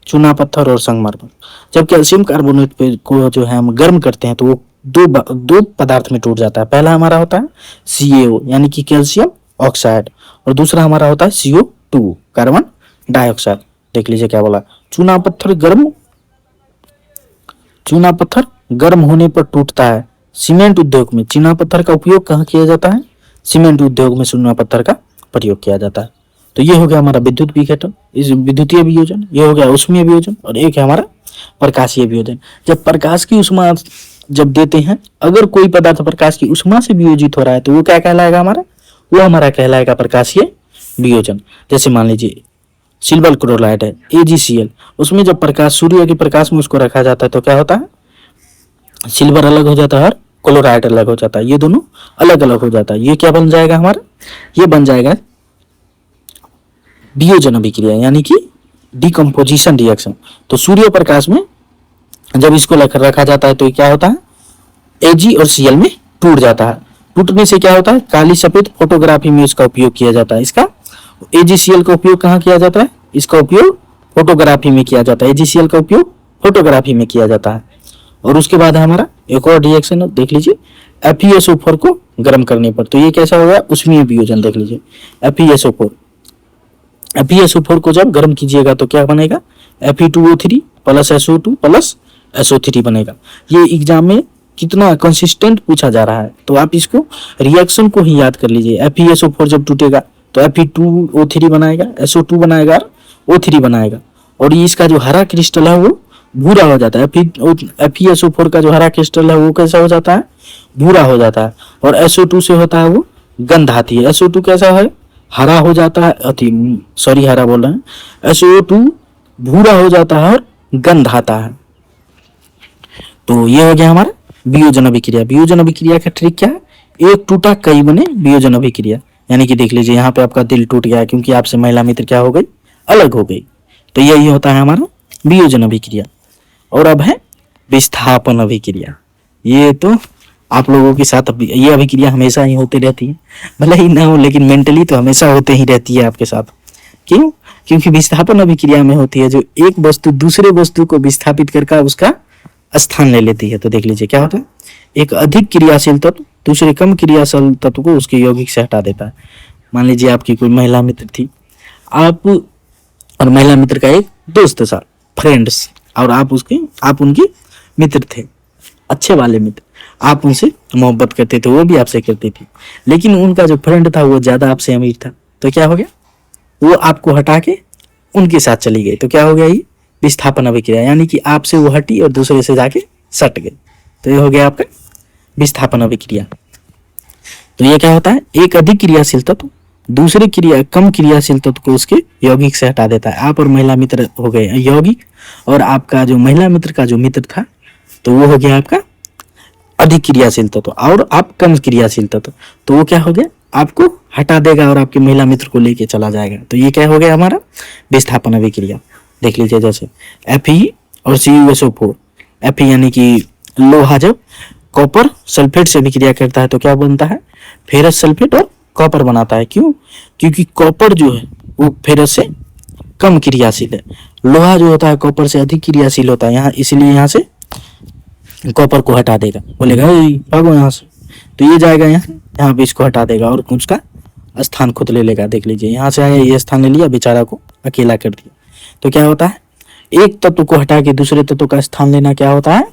चूना पत्थर और संगमरमर। जब कैल्शियम कार्बोनेट पे को जो है हम गर्म करते हैं तो वो दो पदार्थ में टूट जाता है। पहला हमारा होता है CaO यानी कि कैल्शियम ऑक्साइड, और दूसरा हमारा होता है CO2 कार्बन डाइऑक्साइड। देख लीजिए क्या बोला, चूना पत्थर गर्म होने पर टूटता है। सीमेंट उद्योग में चूना पत्थर का उपयोग कहाँ किया जाता है, सीमेंट उद्योग में चूना पत्थर का प्रयोग किया जाता है। तो ये हो गया हमारा विद्युत विघटन, इस विद्युतीय वियोजन, ये हो गया उष्मीय वियोजन, और एक है हमारा प्रकाशीय वियोजन। जब प्रकाश की उष्मा जब देते हैं, अगर कोई पदार्थ प्रकाश की उष्मा से वियोजित हो रहा है तो वो क्या कहलाएगा हमारा, वो हमारा कहलाएगा प्रकाशीय वियोजन। जैसे मान लीजिए सिल्वर क्लोराइड है AgCl, उसमें जब प्रकाश सूर्य के प्रकाश में उसको रखा जाता है तो क्या होता है, सिल्वर अलग हो जाता है और क्लोराइड अलग हो जाता है, ये दोनों अलग अलग हो जाता है। ये क्या बन जाएगा हमारा, ये बन जाएगा वियोजन अभिक्रिया, यानी कि डिकम्पोजिशन रिएक्शन। तो सूर्य प्रकाश में जब इसको रखा जाता है तो क्या होता है, Ag और Cl में टूट जाता है। टूटने से क्या होता है, काली सफेद फोटोग्राफी में इसका उपयोग किया जाता है। इसका AgCl का उपयोग कहाँ किया जाता है, इसका उपयोग फोटोग्राफी में किया जाता है। AgCl का उपयोग फोटोग्राफी में किया जाता है। और उसके बाद हमारा एक और रिएक्शन देख लीजिए, FeSO4 को गर्म करने पर, तो ये कैसा होगा, उष्मीय वियोजन। देख लीजिए FeSO4 को जब गर्म कीजिएगा तो क्या बनेगा, Fe2O3 plus SO2 plus SO3 बनेगा। ये एग्जाम में कितना कंसिस्टेंट पूछा जा रहा है, तो आप इसको रिएक्शन को ही याद कर लीजिए। FeSO4 जब टूटेगा तो Fe2O3 बनाएगा, SO2 बनाएगा, O3 बनाएगा, और इसका जो हरा क्रिस्टल है वो भूरा हो जाता है। FeSO4 का जो हरा क्रिस्टल है वो कैसा हो जाता है, भूरा हो जाता है। और SO2 से होता है वो गंध आती है। SO2 कैसा है, हरा हो जाता है, सॉरी हरा बोल रहे हैं, SO2 भूरा हो जाता है और गंध आता है। तो ये हो गया हमारा वियोजन अभिक्रिया। वियोजन अभिक्रिया का ट्रिक क्या है, एक टूटा कई बने वियोजन अभिक्रिया। यानी कि देख लीजिए यहाँ पे आपका दिल टूट गया क्योंकि आपसे महिला मित्र क्या हो गई, अलग हो गई। तो यही होता है हमारा वियोजन अभिक्रिया। और अब है विस्थापन अभिक्रिया। ये तो आप लोगों के साथ ये अभिक्रिया हमेशा ही होती रहती है, भले ही ना हो लेकिन मेंटली तो हमेशा होते ही रहती है आपके साथ। क्यों, क्योंकि विस्थापन अभिक्रिया में होती है जो एक वस्तु दूसरे वस्तु को विस्थापित करके उसका स्थान ले लेती है। तो देख लीजिए क्या होता है, एक अधिक क्रियाशील तत्व दूसरे कम क्रियाशील तत्व को उसके यौगिक से हटा देता है। मान लीजिए आपकी कोई महिला मित्र थी, आप और महिला मित्र का एक दोस्त था, फ्रेंड्स, और आप उनकी मित्र थे, अच्छे वाले मित्र, आप उनसे मोहब्बत करते थे, वो भी आपसे करती थी। लेकिन उनका जो फ्रेंड था वो ज्यादा आपसे अमीर था। तो क्या हो गया, वो आपको हटा के उनके साथ चली गई। तो क्या हो गया, ये विस्थापन अभिक्रिया, यानी कि आपसे वो हटी और दूसरे से जाके सट गई। तो ये हो गया आपका विस्थापन अभिक्रिया। तो ये क्या होता है, एक अधिक क्रियाशील तत्व दूसरे कम क्रियाशील तत्व को उसके यौगिक से हटा देता है। आप और महिला मित्र हो गए यौगिक, और आपका जो महिला मित्र का जो मित्र था तो वो हो गया आपका अधिक क्रियाशील तत्व, और आप कम क्रियाशील तत्व। तो वो क्या हो गया, आपको हटा देगा और आपके महिला मित्र को लेके चला जाएगा। तो ये क्या हो गया हमारा विस्थापन अभिक्रिया। देख लीजिए जैसे Fe और CuSO4। Fe यानी कि लोहा जब कॉपर सल्फेट से अभिक्रिया करता है तो क्या बनता है, फेरस सल्फेट और कॉपर बनाता है। क्यों, क्योंकि कॉपर जो है वो फेरस से कम क्रियाशील है, लोहा जो होता है कॉपर से अधिक क्रियाशील होता है यहाँ, इसलिए यहाँ से कॉपर को हटा देगा, बोलेगा भागो यहाँ से, तो ये जाएगा यहाँ पे इसको हटा देगा और उसका स्थान खुद ले लेगा। देख लीजिए यहाँ से आया, ये स्थान ले लिया, बेचारा को अकेला कर दिया। तो क्या होता है, एक तत्व को हटा के दूसरे तत्व का स्थान लेना क्या होता है,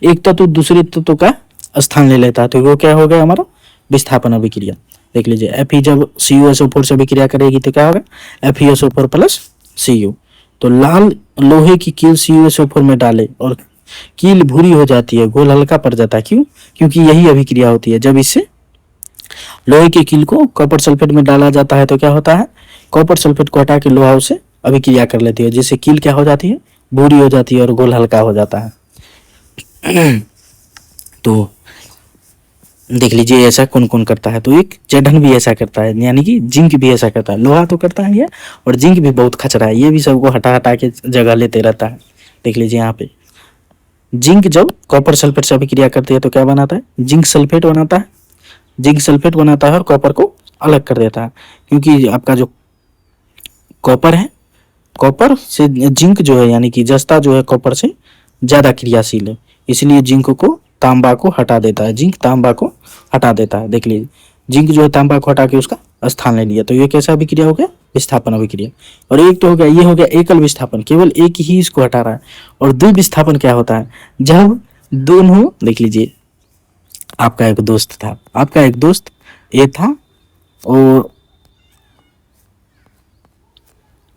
एक तत्व दूसरे तत्व का स्थान ले लेता है। तो वो क्या हो गया हमारा विस्थापन अभिक्रिया। देख लीजिए Fe जब CuSO4 से अभिक्रिया करेगी तो क्या होगा, FeSO4 प्लस Cu। तो लाल लोहे की कील CuSO4 में डाले और कील भूरी हो जाती है, घोल हल्का पड़ जाता है। क्यों, क्योंकि यही अभिक्रिया होती है। जब इससे लोहे के कील को कॉपर सल्फेट में डाला जाता है तो क्या होता है, कॉपर सल्फेट को हटा के लोहा उसे अभिक्रिया कर लेती है, जिससे कील क्या हो जाती है, भूरी हो जाती है और घोल हल्का हो जाता है। तो देख लीजिए ऐसा कौन कौन करता है। तो एक जड़न भी ऐसा करता है, यानी कि जिंक भी ऐसा करता है। लोहा तो करता है ये, और जिंक भी बहुत खचरा है, ये भी सबको हटा हटा के जगह लेते रहता है। देख लीजिए यहाँ पे जिंक जब कॉपर सल्फेट से अभिक्रिया करती है तो क्या बनाता है, जिंक सल्फेट बनाता है। जिंक सल्फेट बनाता है और कॉपर को अलग कर देता है, क्योंकि आपका जो कॉपर है, कॉपर से जिंक जो है यानी कि जस्ता जो है कॉपर से ज्यादा क्रियाशील है, इसलिए जिंक को तांबा को हटा देता है, जिंक तांबा को हटा देता है। देख लीजिए जिंक जो है तांबा को हटा के उसका स्थान ले लिया। तो ये कैसा अभिक्रिया हो गया, विस्थापन अभिक्रिया। और एक तो हो गया, ये हो गया एकल विस्थापन, केवल एक ही इसको हटा रहा है। और द्विविस्थापन क्या होता है, जब दोनों, देख लीजिए आपका एक दोस्त था, आपका एक दोस्त ए था और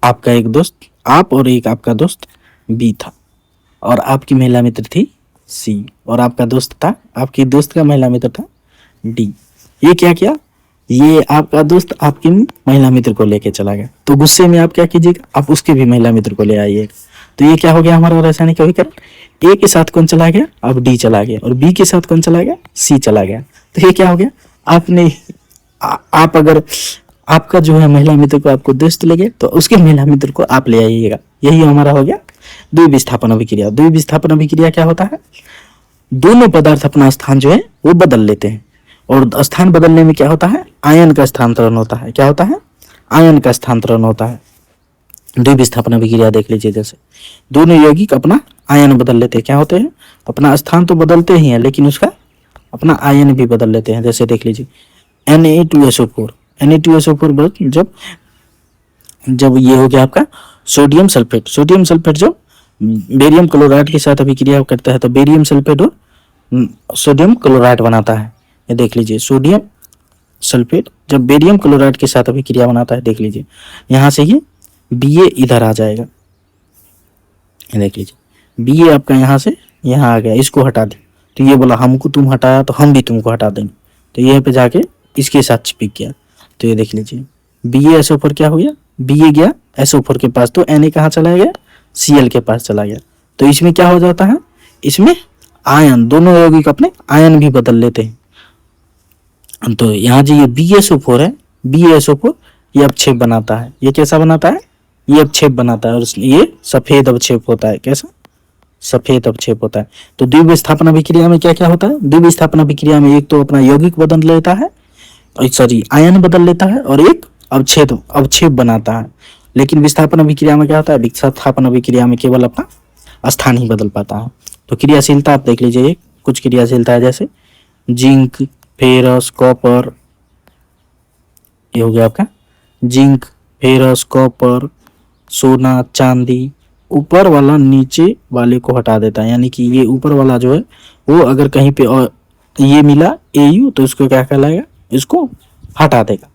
आपका एक दोस्त, आप और एक आपका दोस्त बी था, और आपकी महिला मित्र थी सी, और आपका दोस्त था, आपकी दोस्त का महिला मित्र था डी। ये क्या किया, ये आपका दोस्त आपकी महिला मित्र को लेके चला गया। तो गुस्से में आप क्या कीजिएगा, आप उसके भी महिला मित्र को ले आइएगा। तो ये क्या हो गया हमारा रासायनिक अभिकरण, ए के साथ कौन चला गया, अब डी चला गया, और बी के साथ कौन चला गया, सी चला गया। तो ये क्या हो गया, आपने आप अगर आपका जो है महिला मित्र को आपको दोस्त ले गया तो उसके महिला मित्र को आप ले आइएगा। यही हमारा हो गया द्विविस्थापन अभिक्रिया। द्विविस्थापन अभिक्रिया क्या होता है, दोनों पदार्थ अपना स्थान जो है वो बदल लेते हैं, और स्थान बदलने में क्या होता है, आयन का स्थानांतरण होता है। क्या होता है, आयन का स्थानांतरण होता है। द्विविस्थापन अभिक्रिया देख लीजिए, जैसे दोनों यौगिक अपना आयन बदल लेते हैं। क्या होते हैं, अपना स्थान तो बदलते ही हैं लेकिन उसका अपना आयन भी बदल लेते हैं। जैसे देख लीजिए Na2SO4, Na2SO4 जब ये हो गया आपका सोडियम सल्फेट, सोडियम सल्फेट जब बेरियम क्लोराइड के साथ अभिक्रिया करता है तो बेरियम सल्फेट और सोडियम क्लोराइड बनाता है। ये देख लीजिए सोडियम सल्फेट जब बेरियम क्लोराइड के साथ अभिक्रिया बनाता है, देख लीजिए यहाँ से ये Ba इधर आ जाएगा, ये देख लीजिए बी ए आपका यहाँ से यहाँ आ गया, इसको हटा दे तो ये बोला हमको तुम हटाया तो हम भी तुमको हटा देंगे, तो ये पे जाके इसके साथ चिपक गया। तो ये देख लीजिए B A S O four क्या हो गया, बी ए गया एस ओ फोर के पास तो एन ए कहाँ चला गया, सी एल के पास चला गया। तो इसमें क्या हो जाता है, इसमें आयन दोनों यौगिक अपने आयन भी बदल लेते हैं। तो यहाँ जो ये बी एस ओ फोर है, बी एस ओ फोर ये अवक्षेप बनाता है। ये कैसा बनाता है, ये अवक्षेप बनाता है और ये सफेद अवक्षेप होता है। कैसा, सफेद अवक्षेप होता है। तो द्वितीय स्थापना अभिक्रिया में क्या क्या होता है, द्वितीय स्थापना अभिक्रिया में एक तो अपना यौगिक बदल लेता है, सॉरी आयन बदल लेता है और एक अवक्षेप बनाता है। लेकिन विस्थापन अभिक्रिया में क्या होता है, विस्थापन अभिक्रिया में केवल अपना स्थान ही बदल पाता है। तो क्रियाशीलता आप देख लीजिए, कुछ क्रियाशीलता है जैसे जिंक, फेरस, कॉपर, ये हो गया आपका जिंक, फेरस, कॉपर, सोना, चांदी। ऊपर वाला नीचे वाले को हटा देता है, यानी कि ये ऊपर वाला जो है वो अगर कहीं पे और ये मिला एयू तो इसको क्या कहलाएगा, इसको हटा देगा।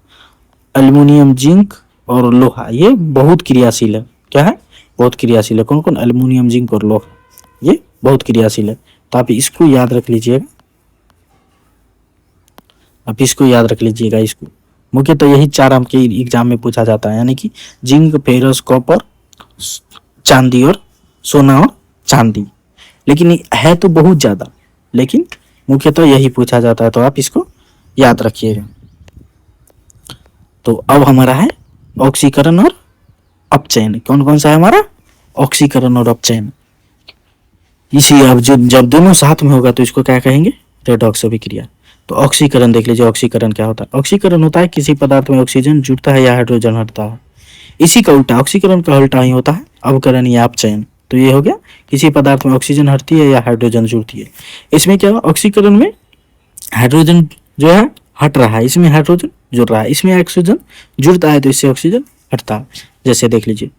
एल्युमिनियम, जिंक और लोहा ये बहुत क्रियाशील है। क्या है, बहुत क्रियाशील है। कौन कौन, एल्युमिनियम, जिंक और लोहा, ये बहुत क्रियाशील है। तो आप इसको याद रख लीजिएगा, आप इसको याद रख लीजिएगा। इसको मुख्यतः यही चार अंक के एग्जाम में पूछा जाता है, यानी कि जिंक, फेरस, कॉपर, चांदी और सोना और चांदी। लेकिन है तो बहुत ज्यादा, लेकिन मुख्यतः यही पूछा जाता है, तो आप इसको याद रखिएगा। तो अब हमारा है ऑक्सीकरण और अपचयन। कौन कौन सा है हमारा, ऑक्सीकरण और अपचयन। इसी अब जब दोनों साथ में होगा तो इसको क्या कहेंगे, रेडॉक्स अभिक्रिया। तो ऑक्सीकरण देख लीजिए, ऑक्सीकरण क्या होता है, ऑक्सीकरण होता है किसी पदार्थ में ऑक्सीजन जुड़ता है या हाइड्रोजन हटता है। इसी का उल्टा, ऑक्सीकरण का उल्टा ही होता है अवकरण या अपचयन। तो ये हो गया किसी पदार्थ में ऑक्सीजन हटती है या हाइड्रोजन जुड़ती है। इसमें क्या, ऑक्सीकरण में हाइड्रोजन जो है हट रहा है, इसमें हाइड्रोजन जुड़ रहा है, इसमें ऑक्सीजन जुड़ता है तो इससे ऑक्सीजन हटता है। जैसे देख लीजिए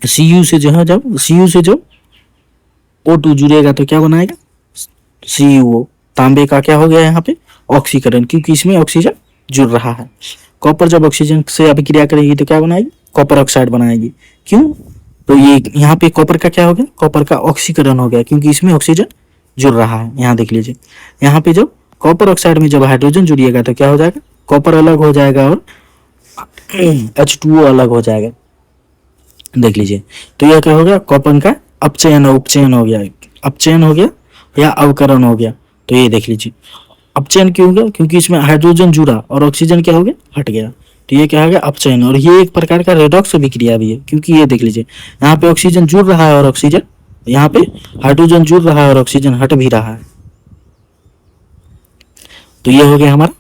Cu से जो है, जब Cu से जब O2 जुड़ेगा तो क्या बनाएगा, CuO। तांबे का क्या हो गया यहाँ पे, ऑक्सीकरण, क्योंकि इसमें ऑक्सीजन जुड़ रहा है। कॉपर जब ऑक्सीजन से अभिक्रिया करेगी तो क्या बनाएगी, कॉपर ऑक्साइड बनाएगी। क्यों, तो ये यहाँ पे कॉपर का क्या हो गया, कॉपर का ऑक्सीकरण हो गया, क्योंकि इसमें ऑक्सीजन जुड़ रहा है। यहाँ देख लीजिए, यहाँ पे जब कॉपर ऑक्साइड में जब हाइड्रोजन जुड़िएगा तो क्या हो जाएगा, कॉपर अलग हो जाएगा और H2O अलग हो जाएगा। देख लीजिए, तो यह क्या हो गया, कॉपर का अपचयन और उपचयन हो गया, अपचयन हो गया या अवकरण हो गया। तो ये देख लीजिए अपचयन क्यों हो गया, क्योंकि इसमें हाइड्रोजन जुड़ा और ऑक्सीजन क्या हो गया, हट गया। तो ये क्या हो गया, अपचयन। और ये एक प्रकार का रेडॉक्स अभिक्रिया भी है, क्योंकि ये देख लीजिए यहाँ पे ऑक्सीजन जुड़ रहा है और ऑक्सीजन, यहाँ पे हाइड्रोजन जुड़ रहा है और ऑक्सीजन हट भी रहा है। तो ये हो गया हमारा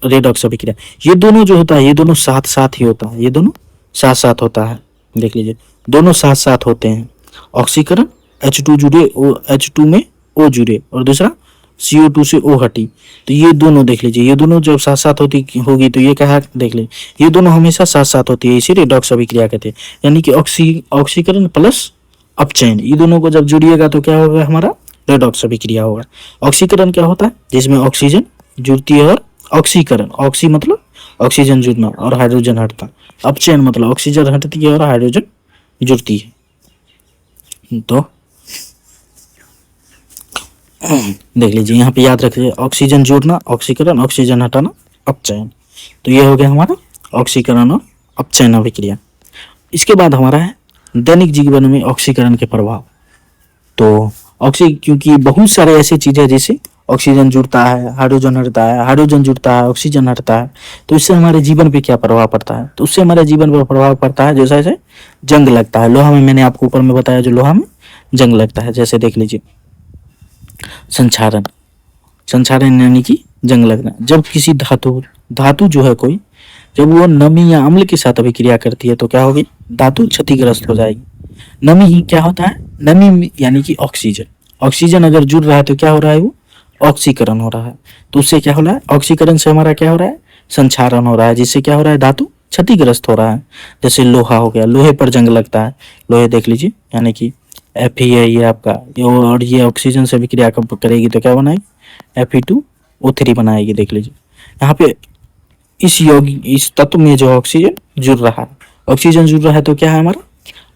रेडॉक्स अभिक्रिया। ये दोनों जो होता है, ये दोनों साथ साथ ही होता है, ये दोनों साथ साथ होता है। देख लीजिए दोनों साथ साथ होते हैं। ऑक्सीकरण H2 जुड़े, H2 में O जुड़े और दूसरा CO2 से O हटी। तो ये दोनों देख लीजिए, ये दोनों जब साथ साथ होगी तो ये क्या है, देख लीजिए ये दोनों हमेशा साथ साथ होती है, इसे रेडॉक्स अभिक्रिया कहते हैं। यानी कि ऑक्सीकरण प्लस अपचयन, ये दोनों को जब जुड़िएगा तो क्या होगा, हमारा रेडॉक्स अभिक्रिया होगा। ऑक्सीकरण क्या होता है, जिसमें ऑक्सीजन जुड़ती है और ऑक्सीकरण, ऑक्सी मतलब ऑक्सीजन जुड़ना और हाइड्रोजन हटता। अपचयन मतलब ऑक्सीजन हटती है और हाइड्रोजन जुड़ती है। तो देख लीजिए यहाँ पे याद रखिए, ऑक्सीजन जोड़ना ऑक्सीकरण, ऑक्सीजन हटाना अपचयन। तो ये हो गया हमारा ऑक्सीकरण और अपचयन अभिक्रिया। इसके बाद हमारा है दैनिक जीवन में ऑक्सीकरण के प्रभाव। तो क्योंकि बहुत सारे ऐसी चीजें जैसे ऑक्सीजन जुड़ता है, हाइड्रोजन हटता है, हाइड्रोजन जुड़ता है, ऑक्सीजन हटता है, तो इससे हमारे जीवन पे क्या प्रभाव पड़ता है, तो उससे हमारे जीवन पर प्रभाव पड़ता है जैसे जैसे जंग लगता है। लोहा में मैंने आपको ऊपर में बताया, जो लोहा में जंग लगता है। जैसे देख लीजिए संक्षारण, संक्षारण यानी कि जंग लगना। जब किसी धातु जो है कोई, जब वो नमी या अम्ल के साथ अभिक्रिया करती है तो क्या होगी, धातु क्षतिग्रस्त हो जाएगी। नमी ही क्या होता है, नमी यानी कि ऑक्सीजन, ऑक्सीजन अगर जुड़ रहा है तो क्या हो रहा है, वो ऑक्सीकरण हो रहा है। तो उससे क्या हो रहा है, ऑक्सीकरण से हमारा क्या हो रहा है, संक्षारण हो रहा है, जिससे क्या हो रहा है, धातु क्षतिग्रस्त हो रहा है। जैसे लोहा हो गया, लोहे पर जंग लगता है। लोहे देख लीजिए यानी कि Fe है ये आपका, और ये ऑक्सीजन से अभिक्रिया करेगी तो क्या बनाएगी, Fe2O3 बनाएगी। देख लीजिए यहाँ पे इस तत्व में जो ऑक्सीजन जुड़ रहा है, ऑक्सीजन जुड़ रहा है तो क्या है हमारा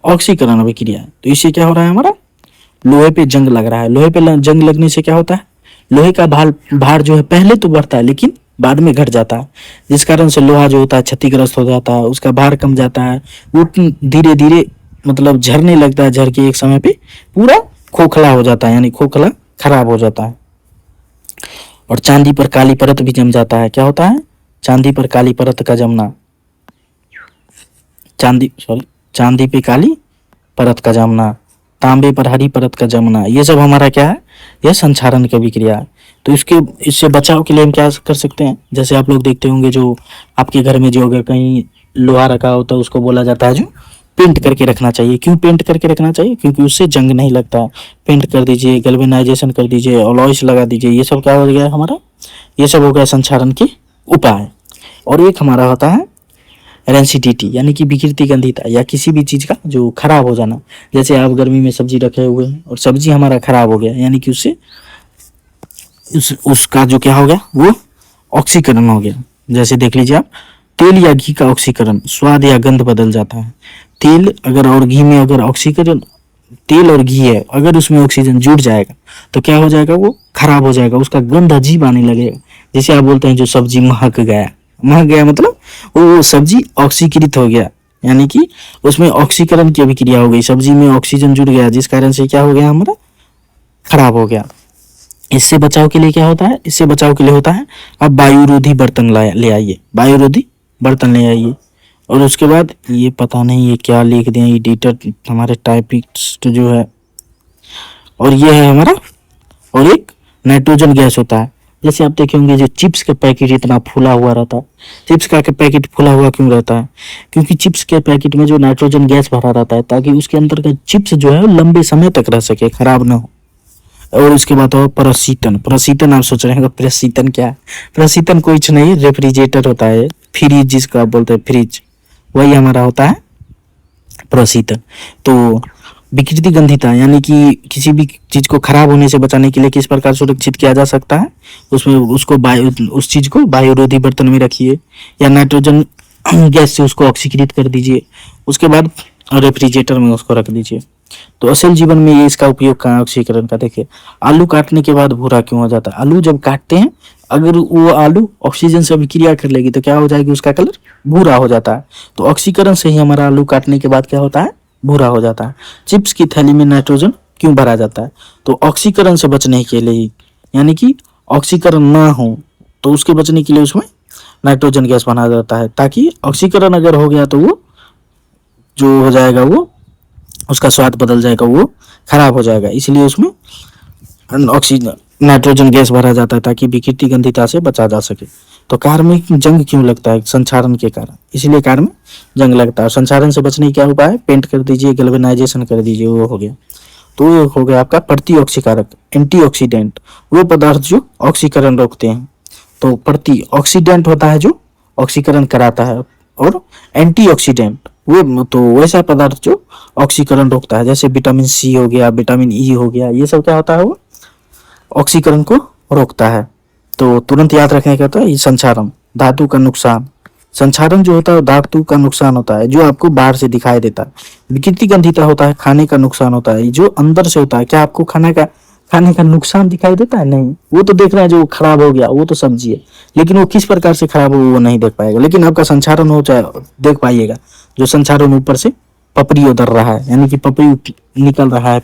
ऑक्सीकरण अभिक्रिया। तो इससे क्या हो रहा है, हमारा लोहे पे जंग लग रहा है। लोहे पे जंग लगने से क्या होता है, लोहे का भार भार जो है पहले तो बढ़ता है लेकिन बाद में घट जाता है, जिस कारण से लोहा जो होता है क्षतिग्रस्त हो जाता है, उसका भार कम जाता है, वो धीरे धीरे मतलब झरने लगता है, झर के एक समय पे पूरा खोखला हो जाता है, यानी खोखला खराब हो जाता है। और चांदी पर काली परत भी जम जाता है। क्या होता है, चांदी पर काली परत का जमना, चांदी पे काली परत का जमना, तांबे पर हरी परत का जमना, ये सब हमारा क्या है, यह संक्षारण की अभिक्रिया है। तो इससे बचाव के लिए हम क्या कर सकते हैं, जैसे आप लोग देखते होंगे जो आपके घर में जो अगर कहीं लोहा रखा होता है उसको बोला जाता है जो पेंट करके रखना चाहिए। क्यों पेंट करके रखना चाहिए, क्योंकि उससे जंग नहीं लगता है। पेंट कर दीजिए, गैल्वेनाइजेशन कर दीजिए, अलॉयस लगा दीजिए, ये सब क्या हो गया हमारा, ये सब हो गया संक्षारण के उपाय। और एक हमारा होता है रेंसिडिटी, यानी कि विकृति गंधिता, या किसी भी चीज का जो खराब हो जाना। जैसे आप गर्मी में सब्जी रखे हुए हैं और सब्जी हमारा खराब हो गया, यानी कि उससे उसका जो क्या हो गया, वो ऑक्सीकरण हो गया। जैसे देख लीजिए आप, तेल या घी का ऑक्सीकरण, स्वाद या गंध बदल जाता है। तेल अगर और घी में अगर ऑक्सीकरण, तेल और घी है अगर उसमें ऑक्सीजन जुड़ जाएगा तो क्या हो जाएगा, वो खराब हो जाएगा, उसका गंध अजीब आने लगेगा। जैसे आप बोलते हैं जो सब्जी महक गया, महक गया मतलब वो सब्जी ऑक्सीकृत हो गया, यानी कि उसमें ऑक्सीकरण की अभिक्रिया हो गई, सब्जी में ऑक्सीजन जुड़ गया, जिस कारण से क्या हो गया, हमारा खराब हो गया। इससे बचाव के लिए क्या होता है, इससे बचाव के लिए होता है अब वायुरोधी बर्तन ले आइए, वायुरोधी बर्तन ले आइए। और उसके बाद ये पता नहीं ये क्या लिख दिया एडिटर हमारे टाइपिस्ट जो है, और ये है हमारा, और एक नाइट्रोजन गैस होता है। जैसे आप देखे होंगे जो चिप्स का पैकेट इतना फूला हुआ रहता है, चिप्स का पैकेट फूला हुआ क्यों रहता है, क्योंकि चिप्स के पैकेट में जो नाइट्रोजन गैस भरा रहता है ताकि उसके अंदर का चिप्स जो है लंबे समय तक रह सके, खराब ना हो। और उसके बाद हो प्रशीतन। प्रशीतन आप सोच रहे हैं प्रशीतन क्या है, प्रशीतन कुछ नहीं, रेफ्रिजरेटर होता है, फ्रिज जिसको आप बोलते हैं फ्रिज, वही हमारा होता है प्रशीतन। तो विकृति गंधिता, यानी कि किसी भी चीज को खराब होने से बचाने के लिए किस प्रकार सुरक्षित किया जा सकता है, उसमें उसको उस चीज को वायुरोधी बर्तन में रखिए या नाइट्रोजन गैस से उसको ऑक्सीकृत कर दीजिए, उसके बाद रेफ्रिजरेटर में उसको रख दीजिए। तो असल जीवन में ये इसका उपयोग कहाँ ऑक्सीकरण का, देखिए आलू काटने के बाद भूरा क्यों हो जाता है, आलू जब काटते हैं अगर वो आलू ऑक्सीजन से अभिक्रिया कर लेगी तो क्या हो जाएगी, उसका कलर भूरा हो जाता है। तो ऑक्सीकरण से ही हमारा आलू काटने के बाद क्या होता है, भूरा हो जाता है। चिप्स की थैली में नाइट्रोजन क्यों भरा जाता है, तो ऑक्सीकरण से बचने के लिए, यानी कि ऑक्सीकरण ना हो तो उसके बचने के लिए उसमें नाइट्रोजन गैस बना जाता है, ताकि ऑक्सीकरण अगर हो गया तो वो जो हो जाएगा वो उसका स्वाद बदल जाएगा, वो खराब हो जाएगा, इसलिए उसमें ऑक्सीजन नाइट्रोजन गैस भरा जाता है ताकि विकृति गंधिता से बचा जा सके। तो कार में जंग क्यों लगता है, संक्षारण के कारण, इसलिए कार में जंग लगता है। संक्षारण से बचने की क्या उपाय है, पेंट कर दीजिए, गैल्वेनाइजेशन कर दीजिए, वो हो गया। तो ये हो गया आपका प्रतिऑक्सीकारक, एंटीऑक्सीडेंट, वो पदार्थ जो ऑक्सीकरण रोकते हैं। तो प्रतिऑक्सीडेंट होता है जो ऑक्सीकरण कराता है, और एंटीऑक्सीडेंट वो तो वैसा पदार्थ जो ऑक्सीकरण रोकता है, जैसे विटामिन सी हो गया, विटामिन ई हो गया, ये सब क्या होता है, वो ऑक्सीकरण को रोकता है। तो तुरंत याद रखने का होता है ये संक्षारण, धातु का नुकसान। संक्षारण जो होता है धातु का नुकसान होता है जो आपको बाहर से दिखाई देता है। विकृति गंधिता होता है खाने का नुकसान होता है जो अंदर से होता है। क्या आपको खाने का नुकसान दिखाई देता है, नहीं, वो तो देख रहे हैं जो खराब हो गया वो तो सब्जी है, लेकिन वो किस प्रकार से खराब हो वो नहीं देख पाएगा। लेकिन आपका संक्षारण हो चाहे देख पाइएगा, जो संक्षारण ऊपर से पपड़ी उतर रहा है, यानी कि पपड़ी निकल रहा है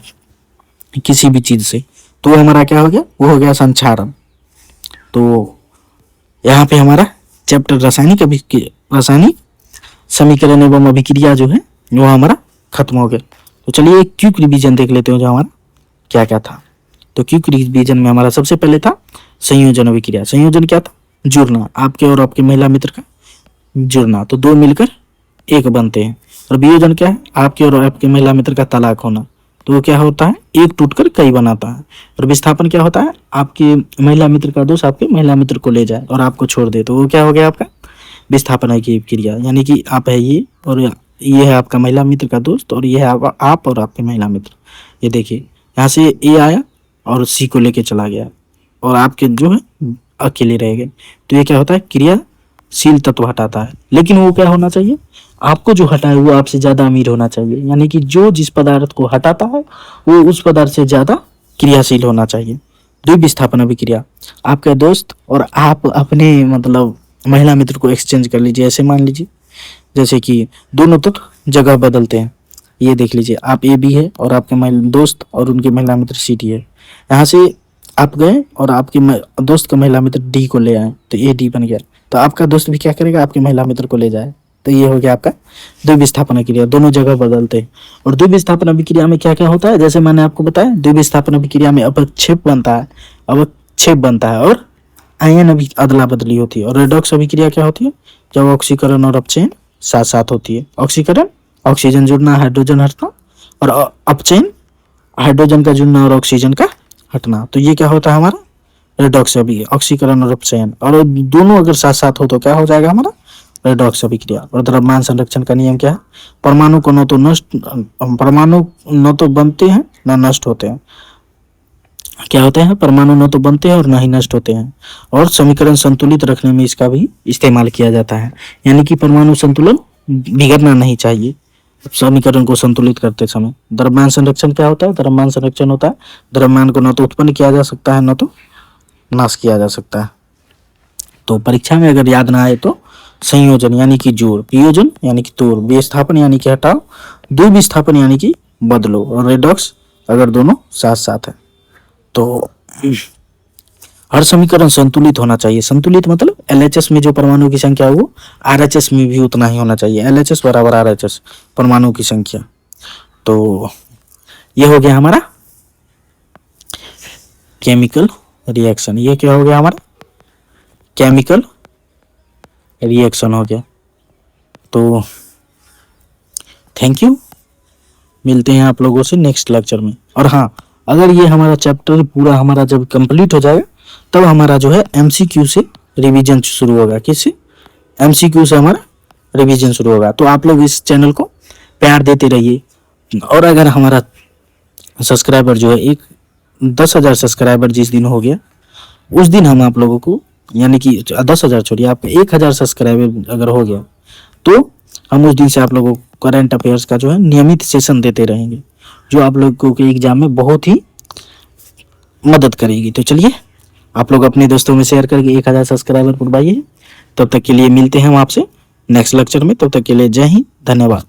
किसी भी चीज से, तो वो हमारा क्या हो गया, वो हो गया संक्षारण। तो यहाँ पे हमारा चैप्टर रासायनिक समीकरण एवं अभिक्रिया जो है वो हमारा खत्म हो गया। तो चलिए एक क्विक रिवीजन देख लेते हैं जो हमारा क्या क्या था। तो क्विक रिवीजन में हमारा सबसे पहले था संयोजन अभिक्रिया। संयोजन क्या था, जुड़ना, आपके और आपके महिला मित्र का जुड़ना, तो दो मिलकर एक बनते हैं। और वियोजन क्या है, आपके और आपके महिला मित्र का तलाक होना, तो वो क्या होता है, एक टूटकर कई बनाता है। और विस्थापन क्या होता है, आपके महिला मित्र का दोस्त आपके महिला मित्र को ले जाए और आपको छोड़ दे, तो वो क्या हो गया आपका विस्थापन की क्रिया, यानी कि आप है ये और ये है आपका महिला मित्र का दोस्त और ये है आप और आपके महिला मित्र। ये देखिए यहाँ से ए आया और सी को लेके चला गया और आपके जो है अकेले रह गए, तो ये क्या होता है, क्रियाशील तत्व हटाता है। लेकिन वो क्या होना चाहिए, आपको जो हटाए वो आपसे ज्यादा अमीर होना चाहिए, यानी कि जो जिस पदार्थ को हटाता है वो उस पदार्थ से ज्यादा क्रियाशील होना चाहिए। द्विविस्थापन अभिक्रिया, आपका दोस्त और आप अपने मतलब महिला मित्र को एक्सचेंज कर लीजिए। ऐसे मान लीजिए जैसे कि दोनों तो जगह बदलते हैं। ये देख लीजिए, आप ए बी है और आपके दोस्त और उनके महिला मित्र सी डी है। यहाँ से आप गए और आपके दोस्त का महिला मित्र डी को ले आए, तो ए डी बन गया। तो आपका दोस्त भी क्या करेगा, आपके महिला मित्र को ले जाए। तो ये हो गया आपका द्विविस्थापन अभिक्रिया, दोनों जगह बदलते हैं। और द्विविस्थापन अभिक्रिया में क्या क्या होता है, जैसे मैंने आपको बताया, द्विविस्थापन अभिक्रिया में अपक्षेप बनता है, अवक्षेप बनता है और आयन अभी अदला बदली होती है। और रेडॉक्स अभिक्रिया क्या होती है, जब ऑक्सीकरण और अपचयन साथ साथ होती है। ऑक्सीकरण ऑक्सीजन जुड़ना, हाइड्रोजन हटना, और अपचयन हाइड्रोजन का जुड़ना और ऑक्सीजन का हटना। तो ये क्या होता है हमारा रेडॉक्स अभिक्रिया, ऑक्सीकरण और अपचयन। और दोनों अगर साथ साथ हो तो क्या हो जाएगा हमारा रेडॉक्स अभिक्रिया। और द्रव्यमान संरक्षण का नियम क्या है, परमाणु को परमाणु न तो बनते हैं न नष्ट होते हैं। क्या होते हैं, परमाणु न तो बनते हैं और न ही नष्ट होते हैं। और समीकरण संतुलित रखने में इसका भी इस्तेमाल किया जाता है, यानी कि परमाणु संतुलन बिगड़ना नहीं चाहिए समीकरण को संतुलित करते समय। द्रव्यमान संरक्षण क्या होता है, द्रव्यमान संरक्षण होता है द्रव्यमान को न तो उत्पन्न किया जा सकता है न तो नाश किया जा सकता है। तो परीक्षा में अगर याद ना आए तो संयोजन यानी कि जोड़, वियोजन यानी कि तोड़, विस्थापन यानी कि हटाओ, द्विविस्थापन यानी कि बदलो, और रेडॉक्स अगर दोनों साथ साथ है। तो हर समीकरण संतुलित होना चाहिए। संतुलित मतलब एलएचएस में जो परमाणु की संख्या है वो आरएचएस में भी उतना ही होना चाहिए। एलएचएस बराबर आरएचएस परमाणु की संख्या। तो ये हो गया हमारा केमिकल रिएक्शन। ये क्या हो गया हमारा केमिकल रिएक्शन हो गया। तो थैंक यू, मिलते हैं आप लोगों से नेक्स्ट लेक्चर में। और हाँ, अगर ये हमारा चैप्टर पूरा हमारा जब कंप्लीट हो जाएगा तब हमारा जो है एमसीक्यू से रिवीजन शुरू होगा। किससे, एमसीक्यू से हमारा रिवीजन शुरू होगा। तो आप लोग इस चैनल को प्यार देते रहिए। और अगर हमारा सब्सक्राइबर जो है 10,000 सब्सक्राइबर जिस दिन हो गया उस दिन हम आप लोगों को, यानी कि 10,000 छोड़िए, आप 1,000 सब्सक्राइबर अगर हो गया तो हम उस दिन से आप लोगों को करंट अफेयर्स का जो है नियमित सेशन देते रहेंगे, जो आप लोगों के एग्जाम में बहुत ही मदद करेगी। तो चलिए आप लोग अपने दोस्तों में शेयर करके 1,000 सब्सक्राइबर बढ़वाइए। तब तक के लिए मिलते हैं हम आपसे नेक्स्ट लेक्चर में। तब तक के लिए जय हिंद, धन्यवाद।